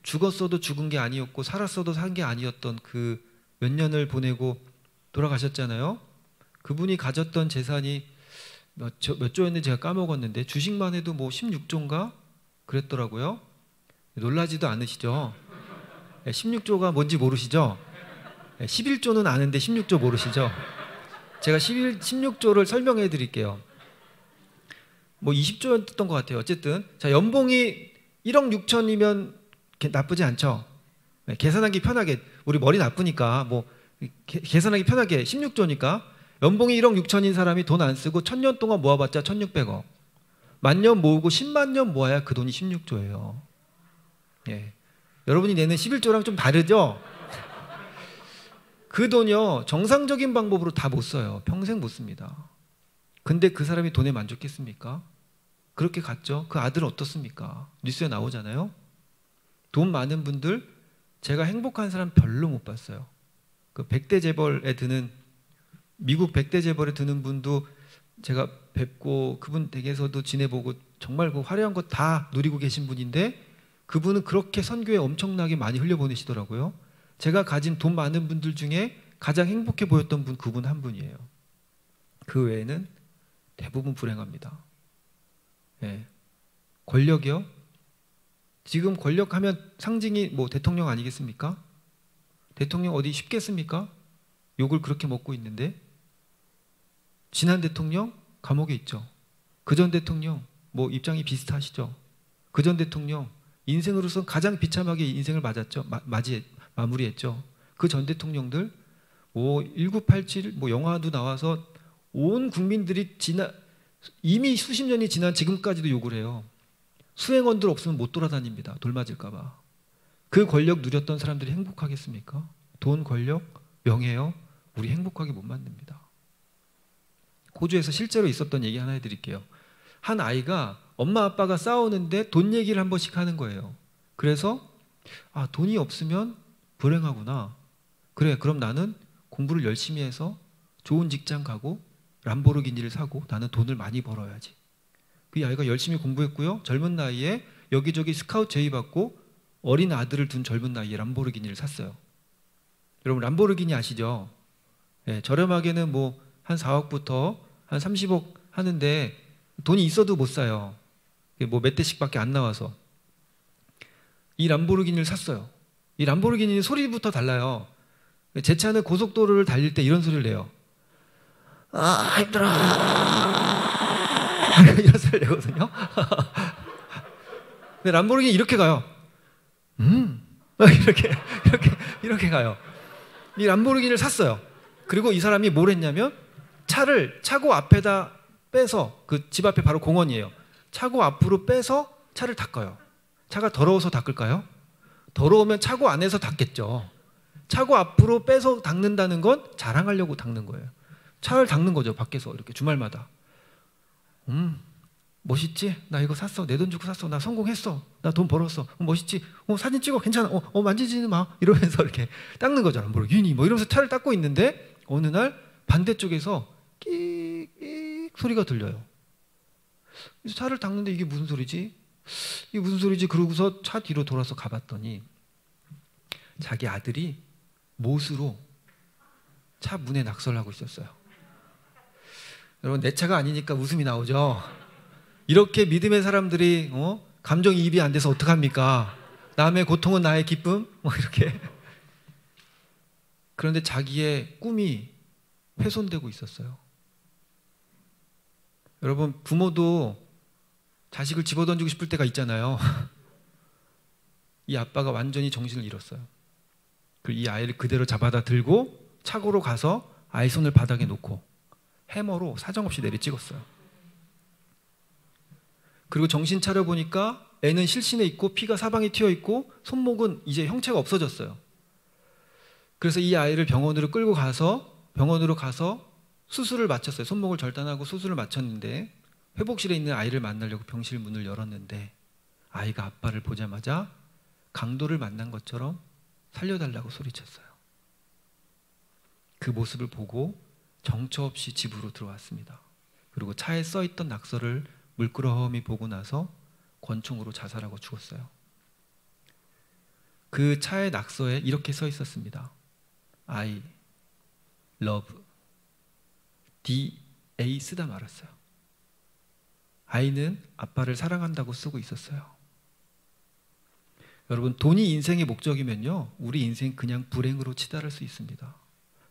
죽었어도 죽은 게 아니었고 살았어도 산 게 아니었던 그 몇 년을 보내고 돌아가셨잖아요. 그분이 가졌던 재산이 몇 조였는지 제가 까먹었는데 주식만 해도 뭐 16조인가 그랬더라고요. 놀라지도 않으시죠? 16조가 뭔지 모르시죠? 11조는 아는데 16조 모르시죠? 제가 16조를 설명해 드릴게요. 뭐 20조였던 것 같아요. 어쨌든 자, 연봉이 1억 6천이면 나쁘지 않죠. 계산하기 편하게 우리 머리 나쁘니까 뭐 계산하기 편하게 16조니까 연봉이 1억 6천인 사람이 돈 안 쓰고 1000년 동안 모아봤자 1600억. 만년 모으고 10만 년 모아야 그 돈이 16조예요. 예. 여러분이 내는 11조랑 좀 다르죠? 그 돈이요 정상적인 방법으로 다 못 써요. 평생 못 씁니다. 근데 그 사람이 돈에 만족했습니까? 그렇게 갔죠. 그 아들은 어떻습니까? 뉴스에 나오잖아요. 돈 많은 분들 제가 행복한 사람 별로 못 봤어요. 그 100대 재벌에 드는 미국 100대 재벌에 드는 분도 제가 뵙고 그분 댁에서도 지내보고 정말 그 화려한 거 다 누리고 계신 분인데 그분은 그렇게 선교에 엄청나게 많이 흘려보내시더라고요. 제가 가진 돈 많은 분들 중에 가장 행복해 보였던 분 그분 한 분이에요. 그 외에는 대부분 불행합니다. 예. 권력이요? 지금 권력하면 상징이 뭐 대통령 아니겠습니까? 대통령 어디 쉽겠습니까? 욕을 그렇게 먹고 있는데 지난 대통령 감옥에 있죠. 그전 대통령 뭐 입장이 비슷하시죠. 그전 대통령 인생으로서 가장 비참하게 인생을 마무리했죠. 그 전 대통령들 뭐 1987 뭐 영화도 나와서 온 국민들이 이미 수십 년이 지난 지금까지도 욕을 해요. 수행원들 없으면 못 돌아다닙니다. 돌 맞을까 봐. 그 권력 누렸던 사람들이 행복하겠습니까? 돈, 권력, 명예요? 우리 행복하게 못 만듭니다. 호주에서 실제로 있었던 얘기 하나 해드릴게요. 한 아이가 엄마 아빠가 싸우는데 돈 얘기를 한 번씩 하는 거예요. 그래서 돈이 없으면 불행하구나. 그래, 그럼 나는 공부를 열심히 해서 좋은 직장 가고 람보르기니를 사고 나는 돈을 많이 벌어야지. 그 아이가 열심히 공부했고요. 젊은 나이에 여기저기 스카우트 제의받고 어린 아들을 둔 젊은 나이에 람보르기니를 샀어요. 여러분 람보르기니 아시죠? 네, 저렴하게는 뭐 한 4억부터 한 30억 하는데 돈이 있어도 못 사요. 뭐 몇 대씩밖에 안 나와서. 이 람보르기니를 샀어요. 이 람보르기니 소리부터 달라요. 제 차는 고속도로를 달릴 때 이런 소리를 내요. 힘들어. 이런 소리를 내거든요. 근데 람보르기니 이렇게 가요. 이렇게 가요. 이 람보르기니를 샀어요. 그리고 이 사람이 뭘 했냐면 차를 차고 앞에다 빼서, 그 집 앞에 바로 공원이에요. 차고 앞으로 빼서 차를 닦아요. 차가 더러워서 닦을까요? 더러우면 차고 안에서 닦겠죠. 차고 앞으로 빼서 닦는다는 건 자랑하려고 닦는 거예요. 차를 닦는 거죠. 밖에서 이렇게 주말마다. 멋있지? 나 이거 샀어. 내 돈 주고 샀어. 나 성공했어. 나 돈 벌었어. 멋있지? 사진 찍어. 괜찮아. 만지지는 마. 이러면서 이렇게 닦는 거잖아. 뭐 유니 뭐 이러면서 차를 닦고 있는데 어느 날 반대쪽에서 끼익 소리가 들려요. 그래서 차를 닦는데 이게 무슨 소리지? 이게 무슨 소리지? 그러고서 차 뒤로 돌아서 가봤더니 자기 아들이 못으로 차 문에 낙서를 하고 있었어요. 여러분 내 차가 아니니까 웃음이 나오죠. 이렇게 믿음의 사람들이 감정이입이 안 돼서 어떡합니까? 남의 고통은 나의 기쁨? 이렇게. 그런데 자기의 꿈이 훼손되고 있었어요. 여러분 부모도 자식을 집어던지고 싶을 때가 있잖아요. 이 아빠가 완전히 정신을 잃었어요. 그리고 이 아이를 그대로 잡아다 들고 차고로 가서 아이 손을 바닥에 놓고 해머로 사정없이 내리 찍었어요. 그리고 정신 차려 보니까 애는 실신해 있고 피가 사방에 튀어 있고 손목은 이제 형체가 없어졌어요. 그래서 이 아이를 병원으로 가서 수술을 마쳤어요. 손목을 절단하고 수술을 마쳤는데 회복실에 있는 아이를 만나려고 병실 문을 열었는데 아이가 아빠를 보자마자 강도를 만난 것처럼 살려달라고 소리쳤어요. 그 모습을 보고 정처 없이 집으로 들어왔습니다. 그리고 차에 써있던 낙서를 물끄러미 보고 나서 권총으로 자살하고 죽었어요. 그 차의 낙서에 이렇게 써 있었습니다. I love D.A 쓰다 말았어요. 아이는 아빠를 사랑한다고 쓰고 있었어요. 여러분 돈이 인생의 목적이면요 우리 인생 그냥 불행으로 치달을 수 있습니다.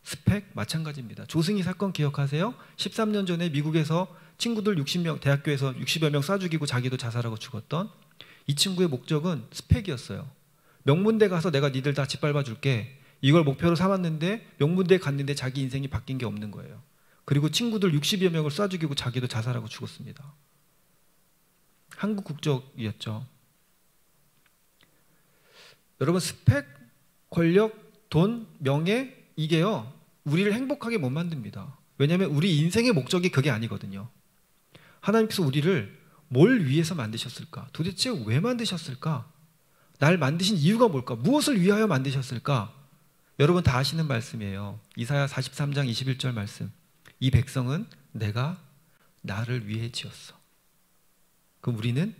스펙 마찬가지입니다. 조승희 사건 기억하세요? 13년 전에 미국에서 친구들 60명, 대학교에서 60여 명 쏴 죽이고 자기도 자살하고 죽었던 이 친구의 목적은 스펙이었어요. 명문대 가서 내가 니들 다 짓밟아 줄게. 이걸 목표로 삼았는데 명문대에 갔는데 자기 인생이 바뀐 게 없는 거예요. 그리고 친구들 60여 명을 쏴 죽이고 자기도 자살하고 죽었습니다. 한국 국적이었죠. 여러분 스펙, 권력, 돈, 명예 이게요 우리를 행복하게 못 만듭니다. 왜냐하면 우리 인생의 목적이 그게 아니거든요. 하나님께서 우리를 뭘 위해서 만드셨을까? 도대체 왜 만드셨을까? 날 만드신 이유가 뭘까? 무엇을 위하여 만드셨을까? 여러분 다 아시는 말씀이에요. 이사야 43장 21절 말씀. 이 백성은 내가 나를 위해 지었어. 그럼 우리는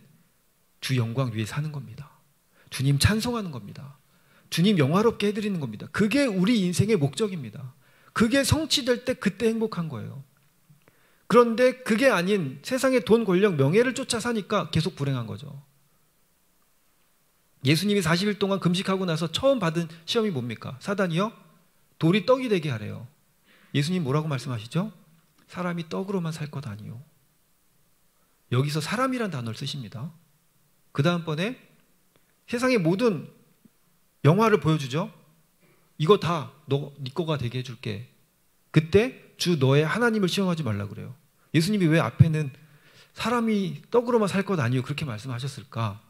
주 영광 위에 사는 겁니다. 주님 찬송하는 겁니다. 주님 영화롭게 해드리는 겁니다. 그게 우리 인생의 목적입니다. 그게 성취될 때 그때 행복한 거예요. 그런데 그게 아닌 세상의 돈, 권력, 명예를 쫓아 사니까 계속 불행한 거죠. 예수님이 40일 동안 금식하고 나서 처음 받은 시험이 뭡니까? 사단이요? 돌이 떡이 되게 하래요. 예수님 뭐라고 말씀하시죠? 사람이 떡으로만 살 것 아니요. 여기서 사람이란 단어를 쓰십니다. 그 다음번에 세상의 모든 영화를 보여주죠. 이거 다 네 거가 되게 해줄게. 그때 주 너의 하나님을 시험하지 말라 그래요. 예수님이 왜 앞에는 사람이 떡으로만 살 것 아니요 그렇게 말씀하셨을까?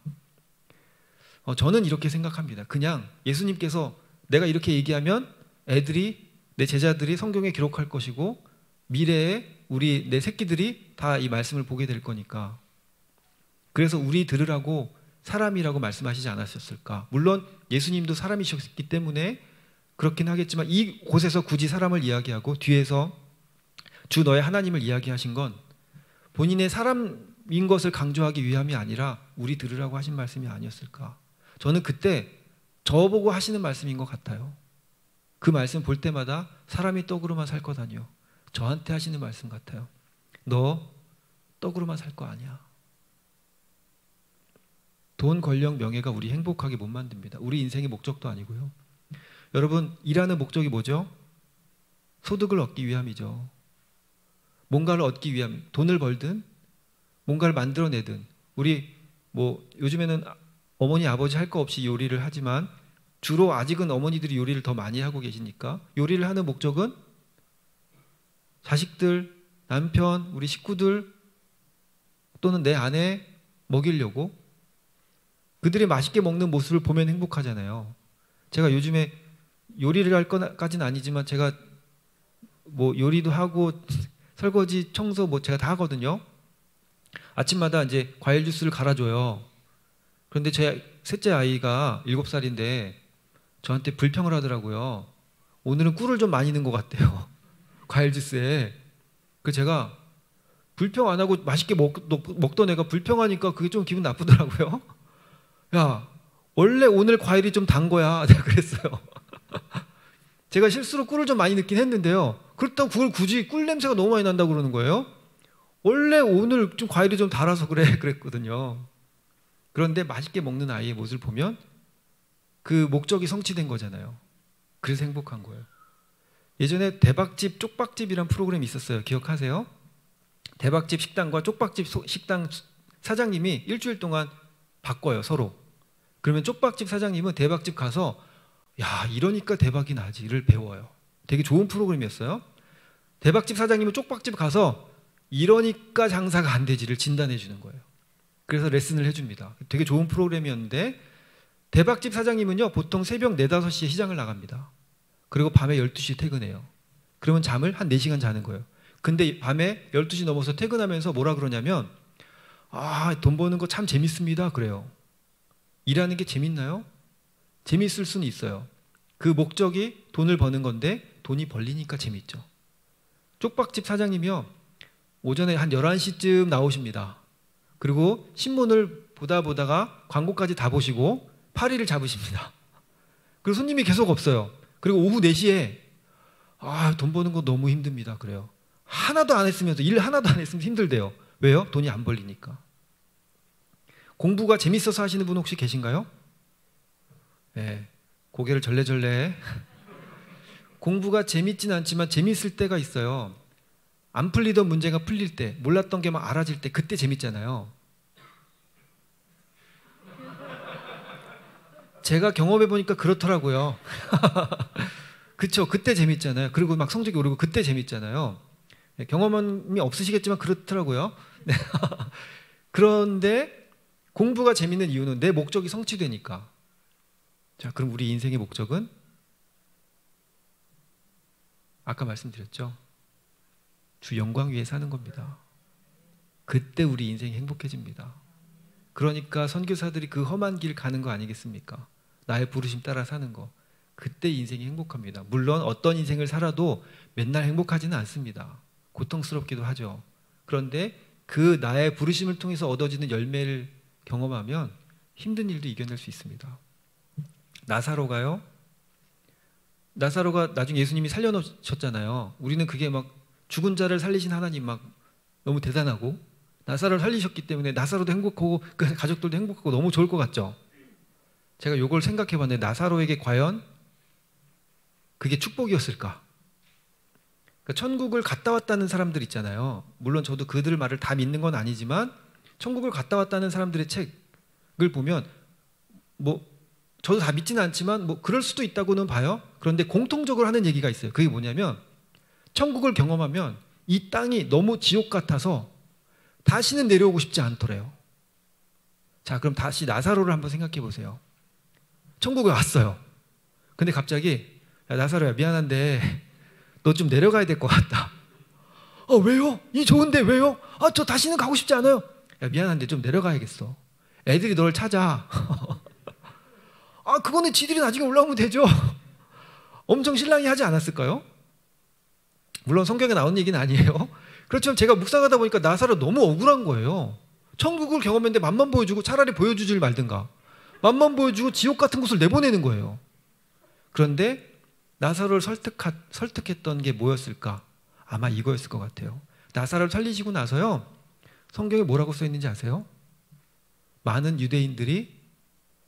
저는 이렇게 생각합니다. 그냥 예수님께서 내가 이렇게 얘기하면 애들이, 내 제자들이 성경에 기록할 것이고 미래에 내 새끼들이 다 이 말씀을 보게 될 거니까, 그래서 우리 들으라고 사람이라고 말씀하시지 않았었을까? 물론 예수님도 사람이셨기 때문에 그렇긴 하겠지만 이 곳에서 굳이 사람을 이야기하고 뒤에서 주 너의 하나님을 이야기하신 건 본인의 사람인 것을 강조하기 위함이 아니라 우리 들으라고 하신 말씀이 아니었을까? 저는 그때 저보고 하시는 말씀인 것 같아요. 그 말씀 볼 때마다 사람이 떡으로만 살 것 아니요, 저한테 하시는 말씀 같아요. 너 떡으로만 살 거 아니야. 돈, 권력, 명예가 우리 행복하게 못 만듭니다. 우리 인생의 목적도 아니고요. 여러분, 일하는 목적이 뭐죠? 소득을 얻기 위함이죠. 뭔가를 얻기 위함, 돈을 벌든 뭔가를 만들어내든. 우리 요즘에는 어머니 아버지 할 거 없이 요리를 하지만 주로 아직은 어머니들이 요리를 더 많이 하고 계시니까 요리를 하는 목적은 자식들, 남편, 우리 식구들 또는 내 아내 먹이려고, 그들이 맛있게 먹는 모습을 보면 행복하잖아요. 제가 요즘에 요리를 할 것까지는 아니지만 제가 요리도 하고 설거지, 청소 제가 다 하거든요. 아침마다 이제 과일 주스를 갈아줘요. 그런데 제 셋째 아이가 7살인데 저한테 불평을 하더라고요. 오늘은 꿀을 좀 많이 넣은 것 같대요. 과일 주스에. 그래서 제가 불평 안 하고 맛있게 먹던 애가 불평하니까 그게 좀 기분 나쁘더라고요. 야, 원래 오늘 과일이 좀 단 거야. 내가 그랬어요. 제가 실수로 꿀을 좀 많이 넣긴 했는데요. 그렇다고 그걸 굳이 꿀 냄새가 너무 많이 난다고 그러는 거예요. 원래 오늘 좀 과일이 좀 달아서 그래 그랬거든요. 그런데 맛있게 먹는 아이의 모습을 보면 그 목적이 성취된 거잖아요. 그래서 행복한 거예요. 예전에 대박집 쪽박집이란 프로그램이 있었어요. 기억하세요? 대박집 식당과 쪽박집 식당 사장님이 일주일 동안 바꿔요, 서로. 그러면 쪽박집 사장님은 대박집 가서 야, 이러니까 대박이 나지를 배워요. 되게 좋은 프로그램이었어요. 대박집 사장님은 쪽박집 가서 이러니까 장사가 안 되지를 진단해 주는 거예요. 그래서 레슨을 해줍니다. 되게 좋은 프로그램이었는데 대박집 사장님은요, 보통 새벽 4, 5시에 시장을 나갑니다. 그리고 밤에 12시에 퇴근해요. 그러면 잠을 한 4시간 자는 거예요. 근데 밤에 12시 넘어서 퇴근하면서 뭐라 그러냐면 돈 버는 거 참 재밌습니다 그래요. 일하는 게 재밌나요? 재밌을 수는 있어요. 그 목적이 돈을 버는 건데 돈이 벌리니까 재밌죠. 쪽박집 사장님이요, 오전에 한 11시쯤 나오십니다. 그리고 신문을 보다가 광고까지 다 보시고 파리를 잡으십니다. 그리고 손님이 계속 없어요. 그리고 오후 4시에 돈 버는 거 너무 힘듭니다 그래요. 하나도 안 했으면서, 일 하나도 안 했으면 힘들대요. 왜요? 돈이 안 벌리니까. 공부가 재밌어서 하시는 분 혹시 계신가요? 네, 고개를 절레절레. 공부가 재밌진 않지만 재밌을 때가 있어요. 안 풀리던 문제가 풀릴 때, 몰랐던 게 막 알아질 때, 그때 재밌잖아요. 제가 경험해 보니까 그렇더라고요. 그쵸? 그때 재밌잖아요. 그리고 막 성적이 오르고 그때 재밌잖아요. 네, 경험이 없으시겠지만 그렇더라고요. 네. 그런데 공부가 재밌는 이유는 내 목적이 성취되니까. 자, 그럼 우리 인생의 목적은 아까 말씀드렸죠. 주 영광 위에 사는 겁니다. 그때 우리 인생이 행복해집니다. 그러니까 선교사들이 그 험한 길 가는 거 아니겠습니까? 나의 부르심 따라 사는 거. 그때 인생이 행복합니다. 물론 어떤 인생을 살아도 맨날 행복하지는 않습니다. 고통스럽기도 하죠. 그런데 그 나의 부르심을 통해서 얻어지는 열매를 경험하면 힘든 일도 이겨낼 수 있습니다. 나사로가 나중에 예수님이 살려놓으셨잖아요. 우리는 그게 막 죽은 자를 살리신 하나님 막 너무 대단하고, 나사로를 살리셨기 때문에 나사로도 행복하고 그 가족들도 행복하고 너무 좋을 것 같죠. 제가 이걸 생각해 봤는데 나사로에게 과연 그게 축복이었을까? 그러니까 천국을 갔다 왔다는 사람들 있잖아요. 물론 저도 그들 말을 다 믿는 건 아니지만 천국을 갔다 왔다는 사람들의 책을 보면 뭐 저도 다 믿지는 않지만 뭐 그럴 수도 있다고는 봐요. 그런데 공통적으로 하는 얘기가 있어요. 그게 뭐냐면 천국을 경험하면 이 땅이 너무 지옥 같아서 다시는 내려오고 싶지 않더래요. 자, 그럼 다시 나사로를 한번 생각해 보세요. 천국에 왔어요. 근데 갑자기 야, 나사로야 미안한데 너 좀 내려가야 될 것 같다. 왜요? 이 좋은데 왜요? 저 다시는 가고 싶지 않아요. 야, 미안한데 좀 내려가야겠어. 애들이 널 찾아. 그거는 지들이 나중에 올라오면 되죠. 엄청 신랑이 하지 않았을까요? 물론 성경에 나온 얘기는 아니에요. 그렇지만 제가 묵상하다 보니까 나사로 너무 억울한 거예요. 천국을 경험했는데 맛만 보여주고 차라리 보여주질 말든가. 맛만 보여주고 지옥 같은 곳을 내보내는 거예요. 그런데 나사로를 설득했던 게 뭐였을까? 아마 이거였을 것 같아요. 나사로를 살리시고 나서요. 성경에 뭐라고 써 있는지 아세요? 많은 유대인들이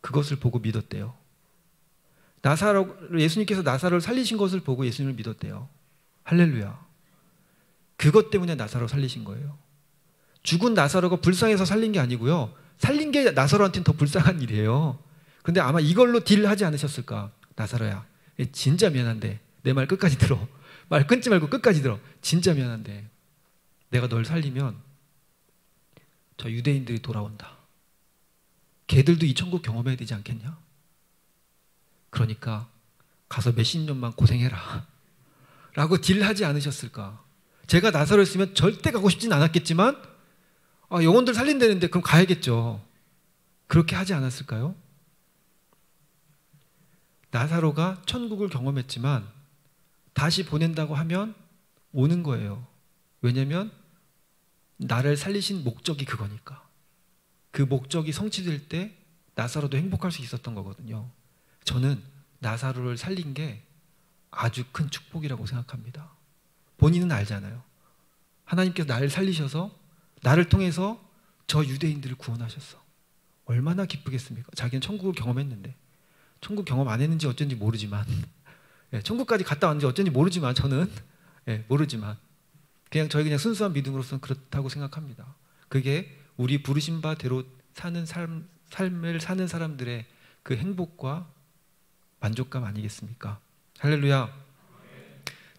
그것을 보고 믿었대요. 예수님께서 나사로를 살리신 것을 보고 예수님을 믿었대요. 할렐루야. 그것 때문에 나사로 살리신 거예요. 죽은 나사로가 불쌍해서 살린 게 아니고요. 살린 게 나사로한테는 더 불쌍한 일이에요. 근데 아마 이걸로 딜하지 않으셨을까? 나사로야, 진짜 미안한데 내 말 끝까지 들어. 말 끊지 말고 끝까지 들어. 진짜 미안한데 내가 널 살리면 저 유대인들이 돌아온다. 걔들도 이 천국 경험해야 되지 않겠냐? 그러니까 가서 몇십 년만 고생해라 라고 딜하지 않으셨을까? 제가 나사로였으면 절대 가고 싶진 않았겠지만 영혼들 살린다는데 그럼 가야겠죠. 그렇게 하지 않았을까요? 나사로가 천국을 경험했지만 다시 보낸다고 하면 오는 거예요. 왜냐하면 나를 살리신 목적이 그거니까. 그 목적이 성취될 때 나사로도 행복할 수 있었던 거거든요. 저는 나사로를 살린 게 아주 큰 축복이라고 생각합니다. 본인은 알잖아요. 하나님께서 나를 살리셔서 나를 통해서 저 유대인들을 구원하셨어. 얼마나 기쁘겠습니까? 자기는 천국을 경험했는데. 천국 경험 안 했는지 어쩐지 모르지만 천국까지 갔다 왔는지 어쩐지 모르지만 저는 모르지만 그냥 순수한 믿음으로서는 그렇다고 생각합니다. 그게 우리 부르신 바대로 사는 삶을 사는 사람들의 그 행복과 만족감 아니겠습니까? 할렐루야.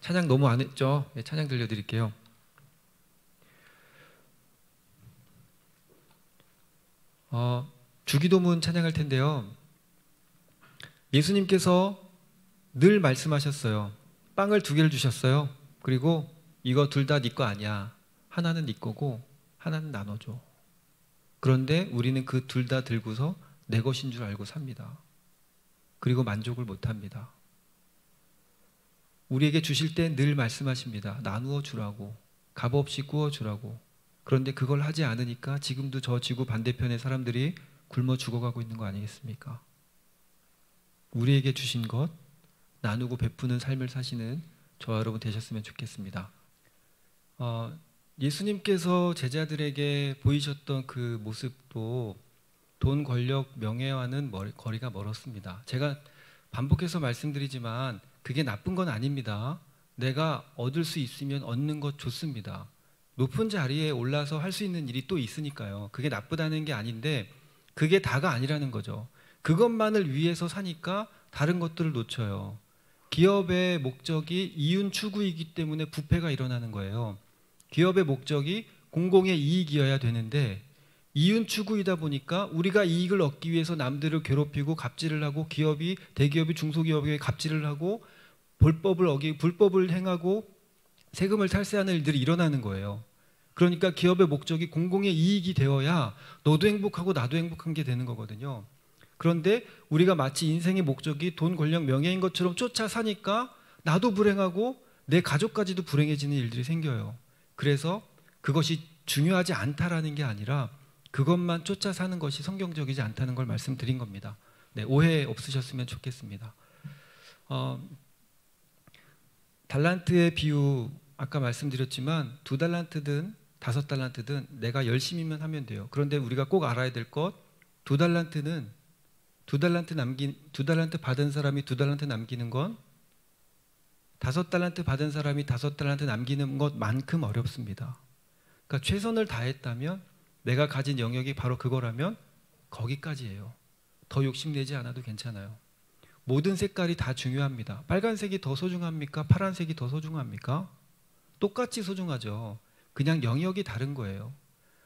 찬양 너무 안 했죠? 찬양 들려드릴게요. 주기도문 찬양할 텐데요. 예수님께서 늘 말씀하셨어요. 빵을 2개를 주셨어요. 그리고 이거 둘 다 네 거 아니야. 하나는 네 거고 하나는 나눠줘. 그런데 우리는 그 둘 다 들고서 내 것인 줄 알고 삽니다. 그리고 만족을 못합니다. 우리에게 주실 때 늘 말씀하십니다. 나누어 주라고. 값없이 구워 주라고. 그런데 그걸 하지 않으니까 지금도 저 지구 반대편의 사람들이 굶어 죽어가고 있는 거 아니겠습니까? 우리에게 주신 것 나누고 베푸는 삶을 사시는 저와 여러분 되셨으면 좋겠습니다. 예수님께서 제자들에게 보이셨던 그 모습도 돈, 권력, 명예와는 거리가 멀었습니다. 제가 반복해서 말씀드리지만 그게 나쁜 건 아닙니다. 내가 얻을 수 있으면 얻는 것 좋습니다. 높은 자리에 올라서 할 수 있는 일이 또 있으니까요. 그게 나쁘다는 게 아닌데 그게 다가 아니라는 거죠. 그것만을 위해서 사니까 다른 것들을 놓쳐요. 기업의 목적이 이윤 추구이기 때문에 부패가 일어나는 거예요. 기업의 목적이 공공의 이익이어야 되는데 이윤 추구이다 보니까 우리가 이익을 얻기 위해서 남들을 괴롭히고 갑질을 하고 대기업이 중소기업에 갑질을 하고 불법을 행하고 세금을 탈세하는 일들이 일어나는 거예요. 그러니까 기업의 목적이 공공의 이익이 되어야 너도 행복하고 나도 행복한 게 되는 거거든요. 그런데 우리가 마치 인생의 목적이 돈, 권력, 명예인 것처럼 쫓아 사니까 나도 불행하고 내 가족까지도 불행해지는 일들이 생겨요. 그래서 그것이 중요하지 않다라는 게 아니라 그것만 쫓아 사는 것이 성경적이지 않다는 걸 말씀드린 겁니다. 오해 없으셨으면 좋겠습니다. 달란트의 비유 아까 말씀드렸지만 2달란트든 5달란트든 내가 열심히만 하면 돼요. 그런데 우리가 꼭 알아야 될 것, 2달란트 받은 사람이 2달란트 남기는 건 5달란트 받은 사람이 5달란트 남기는 것만큼 어렵습니다. 그러니까 최선을 다했다면 내가 가진 영역이 바로 그거라면 거기까지예요. 더 욕심내지 않아도 괜찮아요. 모든 색깔이 다 중요합니다. 빨간색이 더 소중합니까? 파란색이 더 소중합니까? 똑같이 소중하죠. 그냥 영역이 다른 거예요.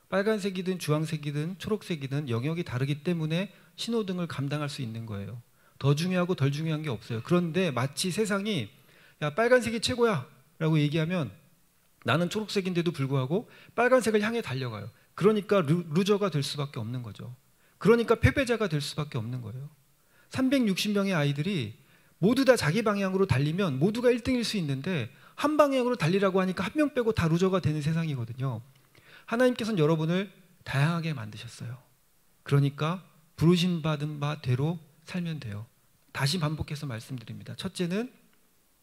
빨간색이든 주황색이든 초록색이든 영역이 다르기 때문에 신호등을 감당할 수 있는 거예요. 더 중요하고 덜 중요한 게 없어요. 그런데 마치 세상이 야, 빨간색이 최고야 라고 얘기하면 나는 초록색인데도 불구하고 빨간색을 향해 달려가요. 그러니까 루저가 될 수밖에 없는 거죠. 그러니까 패배자가 될 수밖에 없는 거예요. 360명의 아이들이 모두 다 자기 방향으로 달리면 모두가 1등일 수 있는데 한 방향으로 달리라고 하니까 한 명 빼고 다 루저가 되는 세상이거든요. 하나님께서는 여러분을 다양하게 만드셨어요. 그러니까 부르심 받은 바대로 살면 돼요. 다시 반복해서 말씀드립니다. 첫째는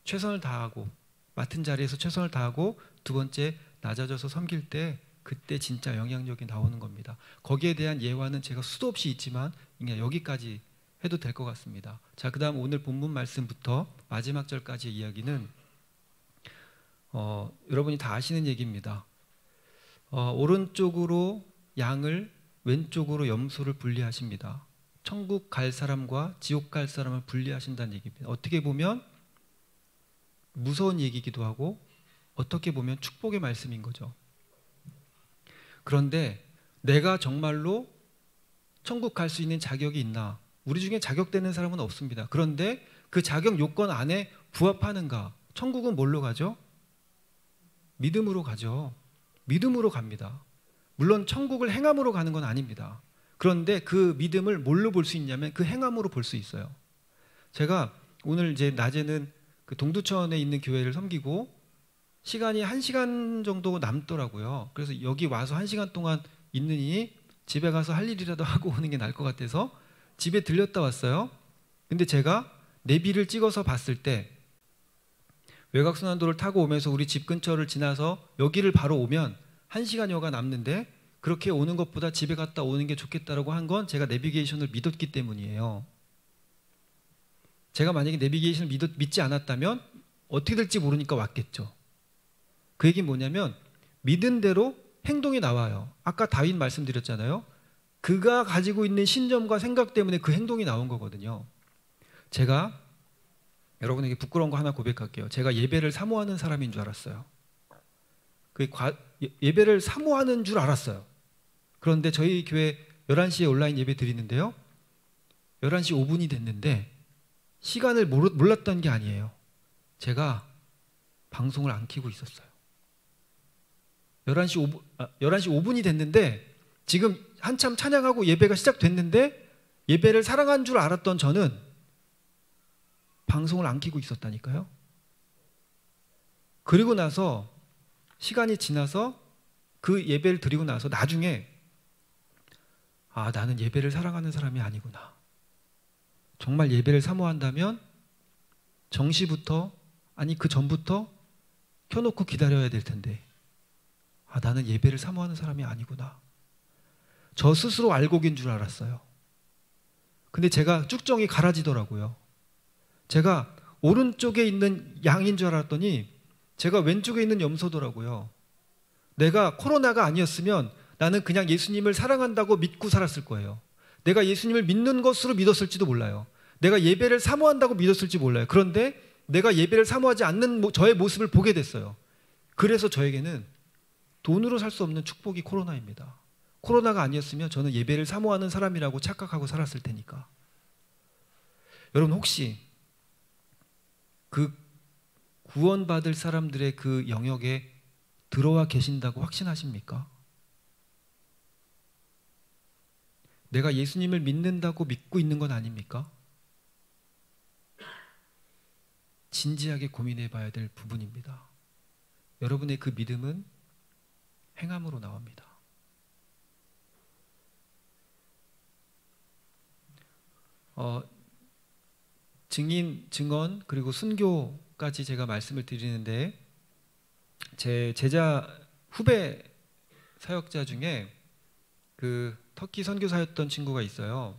최선을 다하고 맡은 자리에서 최선을 다하고, 두 번째 낮아져서 섬길 때 그때 진짜 영향력이 나오는 겁니다. 거기에 대한 예화는 제가 수도 없이 있지만 그냥 여기까지 해도 될 것 같습니다. 자, 그 다음 오늘 본문 말씀부터 마지막 절까지의 이야기는 여러분이 다 아시는 얘기입니다. 오른쪽으로 양을, 왼쪽으로 염소를 분리하십니다. 천국 갈 사람과 지옥 갈 사람을 분리하신다는 얘기입니다. 어떻게 보면 무서운 얘기이기도 하고 어떻게 보면 축복의 말씀인 거죠. 그런데 내가 정말로 천국 갈 수 있는 자격이 있나? 우리 중에 자격되는 사람은 없습니다. 그런데 그 자격 요건 안에 부합하는가? 천국은 뭘로 가죠? 믿음으로 가죠. 믿음으로 갑니다. 물론 천국을 행함으로 가는 건 아닙니다. 그런데 그 믿음을 뭘로 볼 수 있냐면 그 행함으로 볼 수 있어요. 제가 오늘 이제 낮에는 그 동두천에 있는 교회를 섬기고 시간이 1시간 정도 남더라고요. 그래서 여기 와서 1시간 동안 있느니 집에 가서 할 일이라도 하고 오는 게 나을 것 같아서 집에 들렸다 왔어요. 근데 제가 내비를 찍어서 봤을 때 외곽순환도를 타고 오면서 우리 집 근처를 지나서 여기를 바로 오면 1시간여가 남는데 그렇게 오는 것보다 집에 갔다 오는 게 좋겠다라고 한 건 제가 내비게이션을 믿었기 때문이에요. 제가 만약에 내비게이션을 믿지 않았다면 어떻게 될지 모르니까 왔겠죠. 그 얘기는 뭐냐면 믿은 대로 행동이 나와요. 아까 다윗 말씀드렸잖아요. 그가 가지고 있는 신념과 생각 때문에 그 행동이 나온 거거든요. 제가 여러분에게 부끄러운 거 하나 고백할게요. 제가 예배를 사모하는 사람인 줄 알았어요. 예배를 사모하는 줄 알았어요. 그런데 저희 교회 11시에 온라인 예배 드리는데요. 11시 5분이 됐는데 시간을 몰랐던 게 아니에요. 제가 방송을 안 켜고 있었어요. 11시 5분이 됐는데 지금 한참 찬양하고 예배가 시작됐는데 예배를 사랑한 줄 알았던 저는 방송을 안 켜고 있었다니까요. 그리고 나서 시간이 지나서 그 예배를 드리고 나서 나중에 나는 예배를 사랑하는 사람이 아니구나. 정말 예배를 사모한다면 정시부터, 아니 그 전부터 켜놓고 기다려야 될 텐데 나는 예배를 사모하는 사람이 아니구나. 저 스스로 알곡인 줄 알았어요. 근데 제가 쭉정이 갈아지더라고요. 제가 오른쪽에 있는 양인 줄 알았더니 제가 왼쪽에 있는 염소더라고요. 내가 코로나가 아니었으면 나는 그냥 예수님을 사랑한다고 믿고 살았을 거예요. 내가 예수님을 믿는 것으로 믿었을지도 몰라요. 내가 예배를 사모한다고 믿었을지 몰라요. 그런데 내가 예배를 사모하지 않는 저의 모습을 보게 됐어요. 그래서 저에게는 돈으로 살 수 없는 축복이 코로나입니다. 코로나가 아니었으면 저는 예배를 사모하는 사람이라고 착각하고 살았을 테니까. 여러분 혹시 그 구원받을 사람들의 그 영역에 들어와 계신다고 확신하십니까? 내가 예수님을 믿는다고 믿고 있는 건 아닙니까? 진지하게 고민해 봐야 될 부분입니다. 여러분의 그 믿음은 행함으로 나옵니다. 증인, 증언, 그리고 순교까지 제가 말씀을 드리는데 제 제자 후배 사역자 중에 그 터키 선교사였던 친구가 있어요.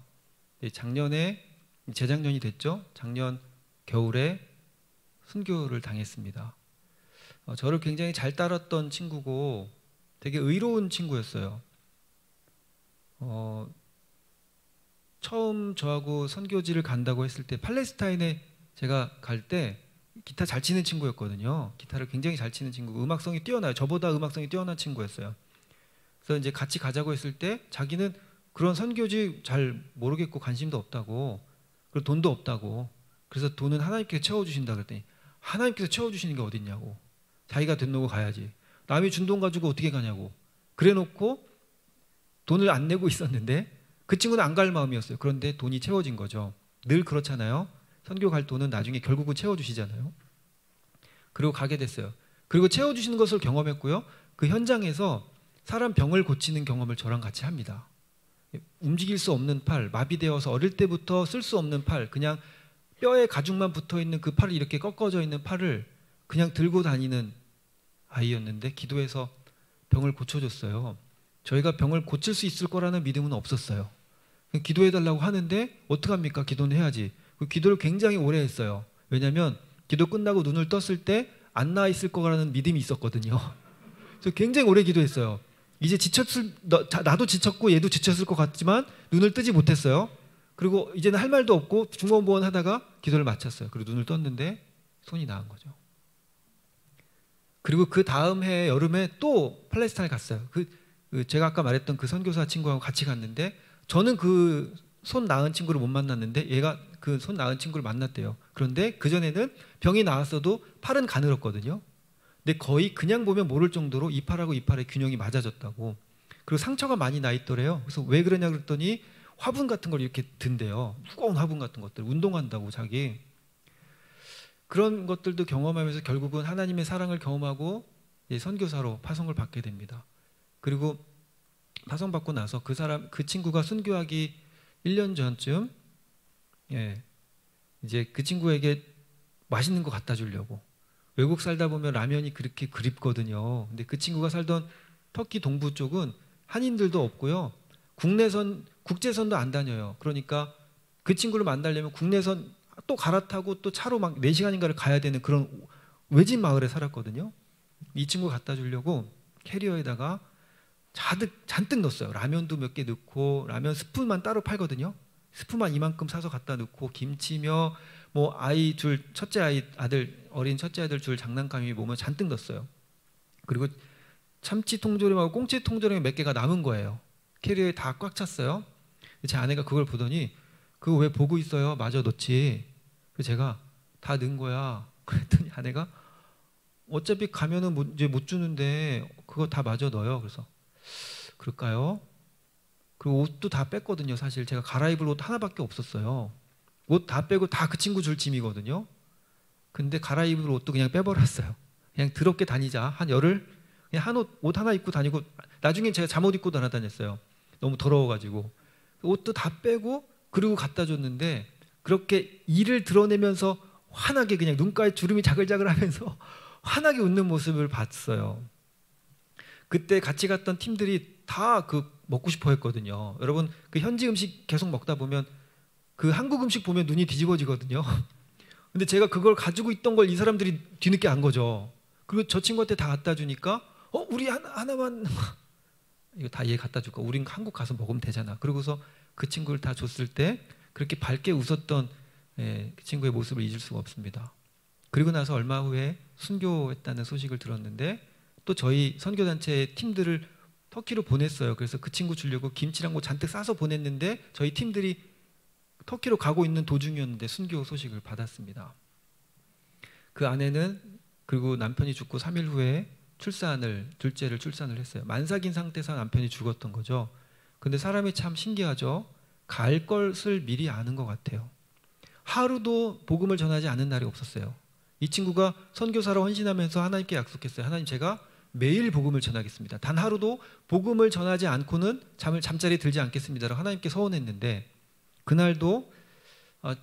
재작년이 됐죠. 작년 겨울에 순교를 당했습니다. 저를 굉장히 잘 따랐던 친구고 되게 의로운 친구였어요. 처음 저하고 선교지를 간다고 했을 때 팔레스타인에 제가 갈 때 기타 잘 치는 친구였거든요. 기타를 굉장히 잘 치는 친구고 음악성이 뛰어나요. 저보다 음악성이 뛰어난 친구였어요. 그래서 이제 같이 가자고 했을 때 자기는 그런 선교지 잘 모르겠고 관심도 없다고, 그리고 돈도 없다고, 그래서 돈은 하나님께서 채워주신다 그랬더니 하나님께서 채워주시는 게 어딨냐고, 자기가 돈 내고 가야지, 남이 준 돈 가지고 어떻게 가냐고 그래 놓고 돈을 안 내고 있었는데 그 친구는 안 갈 마음이었어요. 그런데 돈이 채워진 거죠. 늘 그렇잖아요. 선교 갈 돈은 나중에 결국은 채워주시잖아요. 그리고 가게 됐어요. 그리고 채워주시는 것을 경험했고요. 그 현장에서 사람 병을 고치는 경험을 저랑 같이 합니다. 움직일 수 없는 팔, 마비되어서 어릴 때부터 쓸 수 없는 팔, 그냥 뼈에 가죽만 붙어있는 그 팔이 이렇게 꺾어져 있는 팔을 그냥 들고 다니는 아이였는데 기도해서 병을 고쳐줬어요. 저희가 병을 고칠 수 있을 거라는 믿음은 없었어요. 기도해달라고 하는데 어떡합니까? 기도는 해야지. 그 기도를 굉장히 오래 했어요. 왜냐하면 기도 끝나고 눈을 떴을 때 안 나아 있을 거라는 믿음이 있었거든요. 그래서 굉장히 오래 기도했어요. 이제 나도 지쳤고 얘도 지쳤을 것 같지만 눈을 뜨지 못했어요. 그리고 이제는 할 말도 없고 중원부원 하다가 기도를 마쳤어요. 그리고 눈을 떴는데 손이 나은 거죠. 그리고 그 다음 해 여름에 또 팔레스타인에 갔어요. 제가 아까 말했던 그 선교사 친구하고 같이 갔는데 저는 그 손 나은 친구를 못 만났는데 얘가 그 손 나은 친구를 만났대요. 그런데 그전에는 병이 나았어도 팔은 가늘었거든요. 근데 거의 그냥 보면 모를 정도로 이 팔하고 이 팔의 균형이 맞아졌다고. 그리고 상처가 많이 나 있더래요. 그래서 왜 그러냐 그랬더니 화분 같은 걸 이렇게 든대요. 무거운 화분 같은 것들. 운동한다고 자기. 그런 것들도 경험하면서 결국은 하나님의 사랑을 경험하고 선교사로 파송을 받게 됩니다. 그리고 파송받고 나서 그 친구가 순교하기 1년 전쯤 이제 그 친구에게 맛있는 거 갖다 주려고, 외국 살다 보면 라면이 그렇게 그립거든요. 근데 그 친구가 살던 터키 동부 쪽은 한인들도 없고요. 국제선도 안 다녀요. 그러니까 그 친구를 만나려면 국내선 또 갈아타고 또 차로 막 4시간인가를 가야 되는 그런 외진 마을에 살았거든요. 이 친구 갖다 주려고 캐리어에다가 잔뜩 넣었어요. 라면도 몇 개 넣고, 라면 스프만 따로 팔거든요. 스프만 이만큼 사서 갖다 넣고, 김치며 뭐 어린 첫째 아들 줄 장난감이 뭐면 잔뜩 넣었어요. 그리고 참치 통조림하고 꽁치 통조림이 몇 개가 남은 거예요. 캐리어에 다 꽉 찼어요. 제 아내가 그걸 보더니 그거 왜 보고 있어요? 마저 넣지. 그래서 제가 다 넣은 거야. 그랬더니 아내가 어차피 가면은 이제 못 주는데 그거 다 마저 넣어요. 그래서 그럴까요? 그리고 옷도 다 뺐거든요. 사실 제가 갈아입을 옷 하나밖에 없었어요. 옷 다 빼고 다 그 친구 줄 짐이거든요. 근데 갈아입을 옷도 그냥 빼버렸어요. 그냥 더럽게 다니자. 한 열흘 그냥 옷 하나 입고 다니고, 나중에 제가 잠옷 입고 다녔어요. 너무 더러워가지고. 옷도 다 빼고 그리고 갖다 줬는데 그렇게 이를 드러내면서 환하게 그냥 눈가에 주름이 자글자글하면서 환하게 웃는 모습을 봤어요. 그때 같이 갔던 팀들이 다 먹고 싶어 했거든요. 여러분 그 현지 음식 계속 먹다 보면 그 한국 음식 보면 눈이 뒤집어지거든요. 근데 제가 그걸 가지고 있던 걸 이 사람들이 뒤늦게 안 거죠. 그리고 저 친구한테 다 갖다 주니까 우리 하나만 이거 다 얘 갖다 줄까? 우린 한국 가서 먹으면 되잖아. 그러고서 그 친구를 다 줬을 때 그렇게 밝게 웃었던 그 친구의 모습을 잊을 수가 없습니다. 그리고 나서 얼마 후에 순교했다는 소식을 들었는데 또 저희 선교단체의 팀들을 터키로 보냈어요. 그래서 그 친구 주려고 김치랑 뭐 잔뜩 싸서 보냈는데 저희 팀들이 터키로 가고 있는 도중이었는데 순교 소식을 받았습니다. 그 아내는 그리고 남편이 죽고 3일 후에 둘째를 출산을 했어요. 만삭인 상태에서 남편이 죽었던 거죠. 근데 사람이 참 신기하죠. 갈 것을 미리 아는 것 같아요. 하루도 복음을 전하지 않은 날이 없었어요. 이 친구가 선교사로 헌신하면서 하나님께 약속했어요. 하나님, 제가 매일 복음을 전하겠습니다. 단 하루도 복음을 전하지 않고는 잠자리에 들지 않겠습니다라고 하나님께 서원했는데, 그날도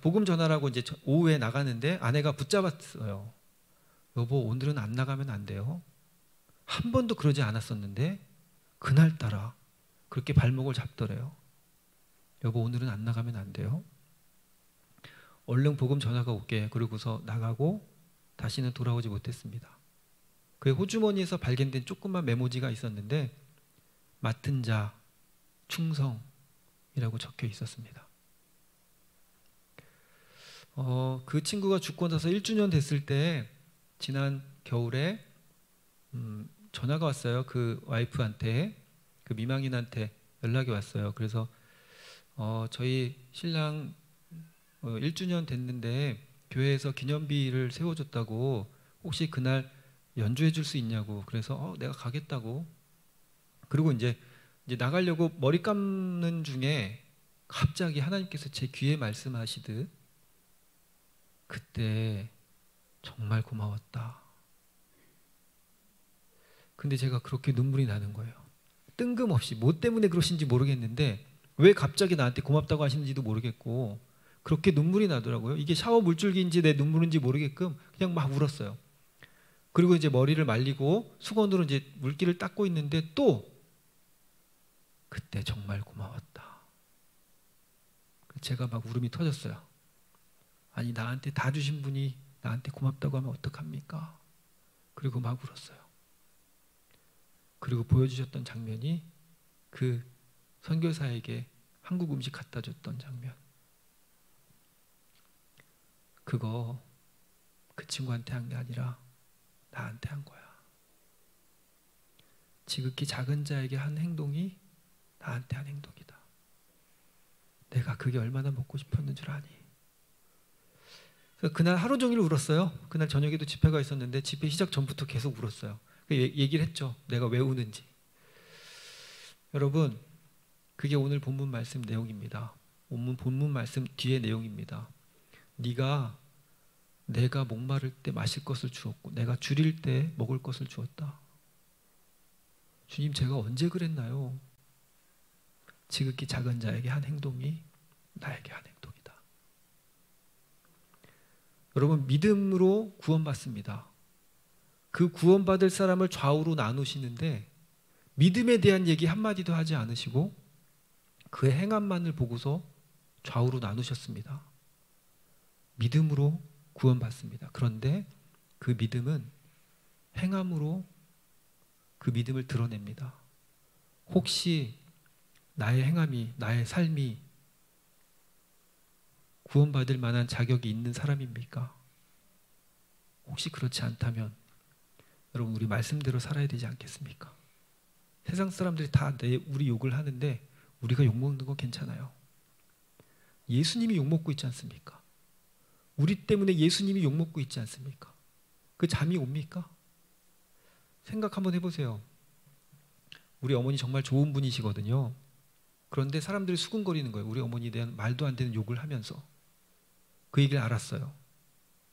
복음 전하라고 이제 오후에 나가는데 아내가 붙잡았어요. 여보, 오늘은 안 나가면 안 돼요. 한 번도 그러지 않았었는데 그날따라 그렇게 발목을 잡더래요. 여보, 오늘은 안 나가면 안 돼요. 얼른 복음 전화가 올게. 그러고서 나가고 다시는 돌아오지 못했습니다. 그의 호주머니에서 발견된 조그만 메모지가 있었는데 맡은 자 충성이라고 적혀 있었습니다. 그 친구가 죽고 나서 1주년 됐을 때 지난 겨울에 전화가 왔어요. 그 와이프한테, 그 미망인한테 연락이 왔어요. 그래서 저희 신랑 1주년 됐는데 교회에서 기념비를 세워줬다고 혹시 그날 연주해 줄 수 있냐고. 그래서 내가 가겠다고. 그리고 이제 나가려고 머리 감는 중에 갑자기 하나님께서 제 귀에 말씀하시듯 그때 정말 고마웠다. 근데 제가 그렇게 눈물이 나는 거예요. 뜬금없이 뭐 때문에 그러신지 모르겠는데 왜 갑자기 나한테 고맙다고 하시는지도 모르겠고 그렇게 눈물이 나더라고요. 이게 샤워 물줄기인지 내 눈물인지 모르게끔 그냥 막 울었어요. 그리고 이제 머리를 말리고 수건으로 이제 물기를 닦고 있는데 또 그때 정말 고마웠다. 제가 막 울음이 터졌어요. 아니 나한테 다 주신 분이 나한테 고맙다고 하면 어떡합니까? 그리고 막 울었어요. 그리고 보여주셨던 장면이 그 선교사에게 한국 음식 갖다 줬던 장면. 그거 그 친구한테 한 게 아니라 나한테 한 거야. 지극히 작은 자에게 한 행동이 나한테 한 행동이다. 내가 그게 얼마나 먹고 싶었는 줄 아니. 그래서 그날 하루 종일 울었어요. 그날 저녁에도 집회가 있었는데 집회 시작 전부터 계속 울었어요. 얘기를 했죠. 내가 왜 우는지. 여러분, 그게 오늘 본문 말씀 내용입니다. 본문 말씀 뒤의 내용입니다. 내가 목마를 때 마실 것을 주었고 내가 줄일 때 먹을 것을 주었다. 주님, 제가 언제 그랬나요? 지극히 작은 자에게 한 행동이 나에게 한 행동이다. 여러분, 믿음으로 구원받습니다. 그 구원받을 사람을 좌우로 나누시는데 믿음에 대한 얘기 한마디도 하지 않으시고 그의 행함만을 보고서 좌우로 나누셨습니다. 믿음으로 구원받습니다. 그런데 그 믿음은 행함으로 그 믿음을 드러냅니다. 혹시 나의 행함이, 나의 삶이 구원받을 만한 자격이 있는 사람입니까? 혹시 그렇지 않다면 여러분, 우리 말씀대로 살아야 되지 않겠습니까? 세상 사람들이 다 우리 욕을 하는데 우리가 욕먹는 건 괜찮아요. 예수님이 욕먹고 있지 않습니까? 우리 때문에 예수님이 욕먹고 있지 않습니까? 그 잠이 옵니까? 생각 한번 해보세요. 우리 어머니 정말 좋은 분이시거든요. 그런데 사람들이 수군거리는 거예요. 우리 어머니에 대한 말도 안 되는 욕을 하면서. 그 얘기를 알았어요.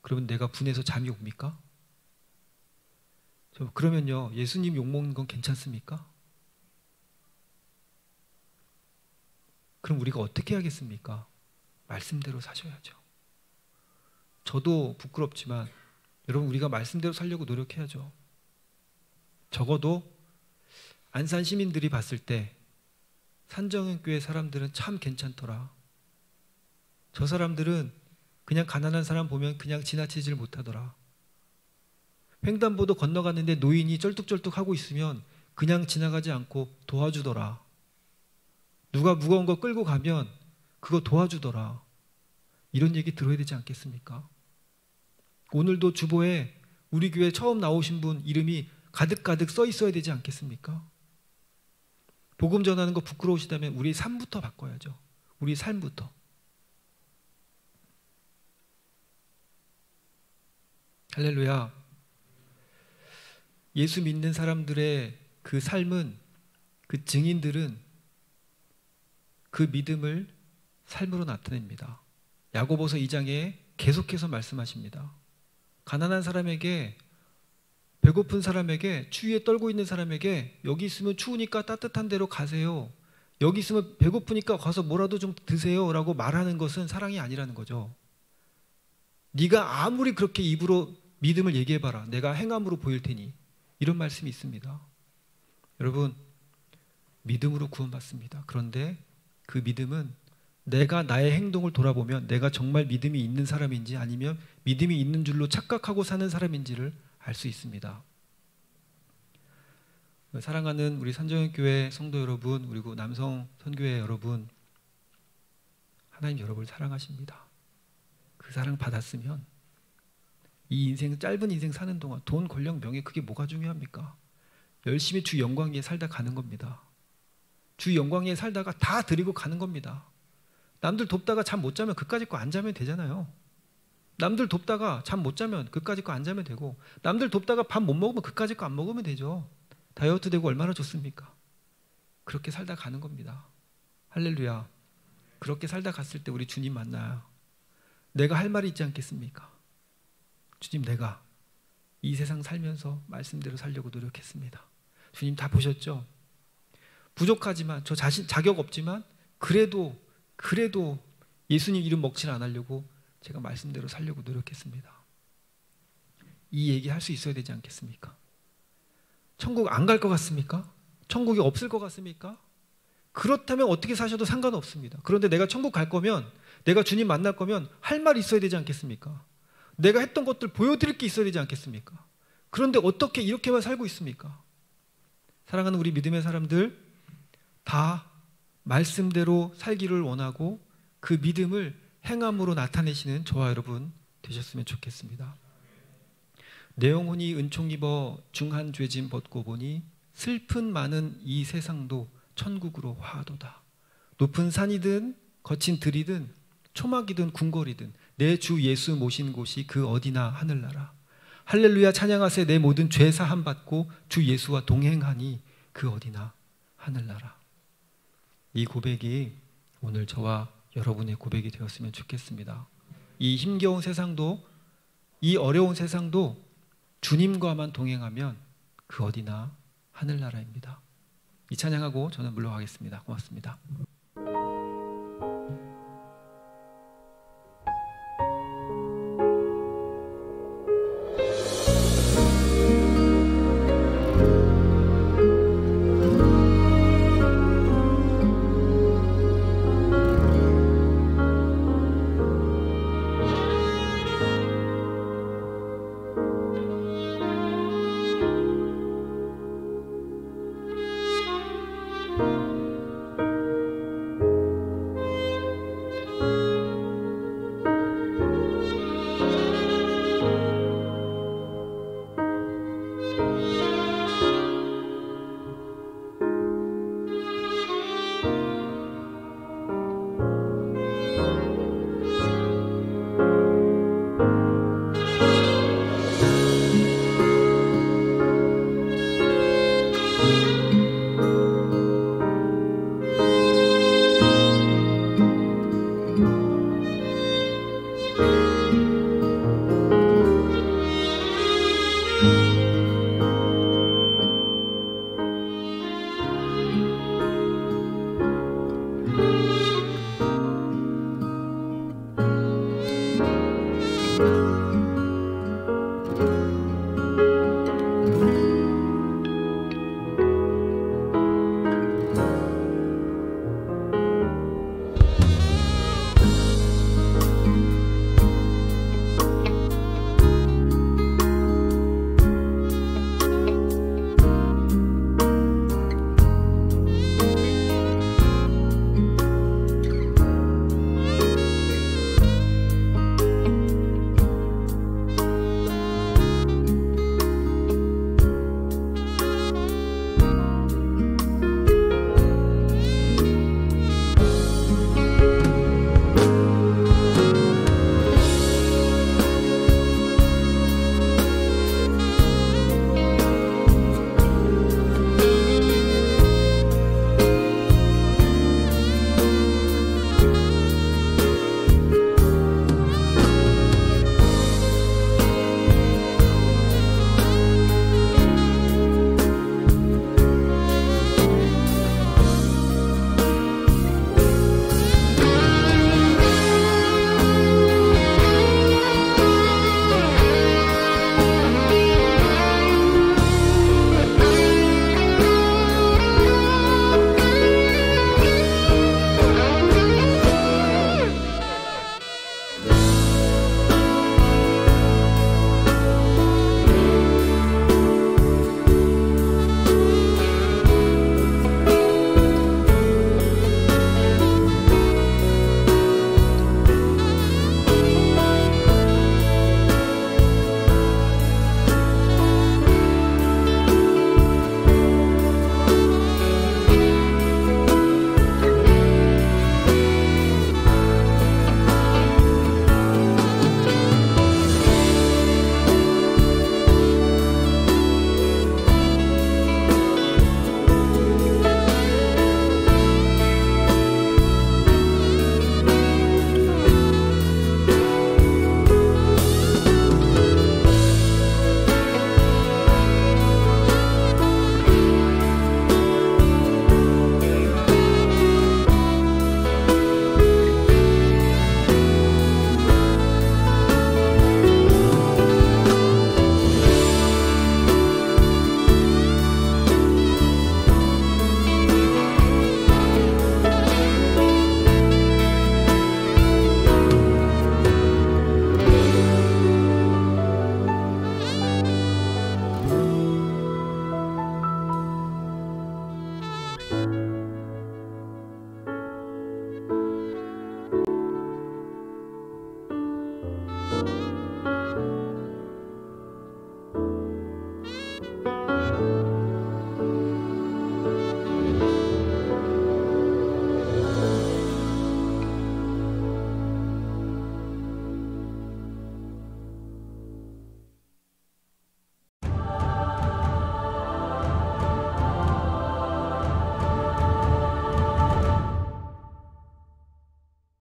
그러면 내가 분해서 잠이 옵니까? 그러면요, 예수님 욕먹는 건 괜찮습니까? 그럼 우리가 어떻게 하겠습니까? 말씀대로 사셔야죠. 저도 부끄럽지만 여러분, 우리가 말씀대로 살려고 노력해야죠. 적어도 안산 시민들이 봤을 때 산정은교회 사람들은 참 괜찮더라. 저 사람들은 그냥 가난한 사람 보면 그냥 지나치질 못하더라. 횡단보도 건너갔는데 노인이 쩔뚝쩔뚝 하고 있으면 그냥 지나가지 않고 도와주더라. 누가 무거운 거 끌고 가면 그거 도와주더라. 이런 얘기 들어야 되지 않겠습니까? 오늘도 주보에 우리 교회 처음 나오신 분 이름이 가득가득 써 있어야 되지 않겠습니까? 복음 전하는 거 부끄러우시다면 우리 삶부터 바꿔야죠. 우리 삶부터. 할렐루야. 예수 믿는 사람들의 그 삶은, 그 증인들은 그 믿음을 삶으로 나타냅니다. 야고보서 2장에 계속해서 말씀하십니다. 가난한 사람에게, 배고픈 사람에게, 추위에 떨고 있는 사람에게 여기 있으면 추우니까 따뜻한 데로 가세요. 여기 있으면 배고프니까 가서 뭐라도 좀 드세요 라고 말하는 것은 사랑이 아니라는 거죠. 네가 아무리 그렇게 입으로 믿음을 얘기해봐라. 내가 행함으로 보일 테니. 이런 말씀이 있습니다. 여러분, 믿음으로 구원받습니다. 그런데 그 믿음은 내가 나의 행동을 돌아보면 내가 정말 믿음이 있는 사람인지 아니면 믿음이 있는 줄로 착각하고 사는 사람인지를 알 수 있습니다. 사랑하는 우리 산정교회 성도 여러분, 그리고 남성 선교회 여러분, 하나님 여러분을 사랑하십니다. 그 사랑 받았으면 이 인생, 짧은 인생 사는 동안 돈, 권력, 명예, 그게 뭐가 중요합니까? 열심히 주 영광 위에 살다 가는 겁니다. 주 영광 위에 살다가 다 드리고 가는 겁니다. 남들 돕다가 잠 못 자면 그까짓 거 안 자면 되잖아요. 남들 돕다가 잠 못 자면 그까짓 거 안 자면 되고, 남들 돕다가 밥 못 먹으면 그까짓 거 안 먹으면 되죠. 다이어트 되고 얼마나 좋습니까? 그렇게 살다 가는 겁니다. 할렐루야. 그렇게 살다 갔을 때 우리 주님 만나요. 내가 할 말이 있지 않겠습니까? 주님, 내가 이 세상 살면서 말씀대로 살려고 노력했습니다. 주님 다 보셨죠? 부족하지만, 저 자신 자격 없지만 그래도 예수님 이름 먹칠 안 하려고 제가 말씀대로 살려고 노력했습니다. 이 얘기 할 수 있어야 되지 않겠습니까? 천국 안 갈 것 같습니까? 천국이 없을 것 같습니까? 그렇다면 어떻게 사셔도 상관없습니다. 그런데 내가 천국 갈 거면, 내가 주님 만날 거면 할 말이 있어야 되지 않겠습니까? 내가 했던 것들 보여드릴 게 있어야 되지 않겠습니까? 그런데 어떻게 이렇게만 살고 있습니까? 사랑하는 우리 믿음의 사람들, 다 말씀대로 살기를 원하고 그 믿음을 행함으로 나타내시는 저와 여러분 되셨으면 좋겠습니다. 내 영혼이 은총 입어 중한 죄짐 벗고 보니 슬픈 많은 이 세상도 천국으로 화하도다. 높은 산이든 거친 들이든 초막이든 궁궐이든 내 주 예수 모신 곳이 그 어디나 하늘나라. 할렐루야 찬양하세. 내 모든 죄 사함 받고 주 예수와 동행하니 그 어디나 하늘나라. 이 고백이 오늘 저와 여러분의 고백이 되었으면 좋겠습니다. 이 힘겨운 세상도, 이 어려운 세상도 주님과만 동행하면 그 어디나 하늘나라입니다. 이 찬양하고 저는 물러가겠습니다. 고맙습니다.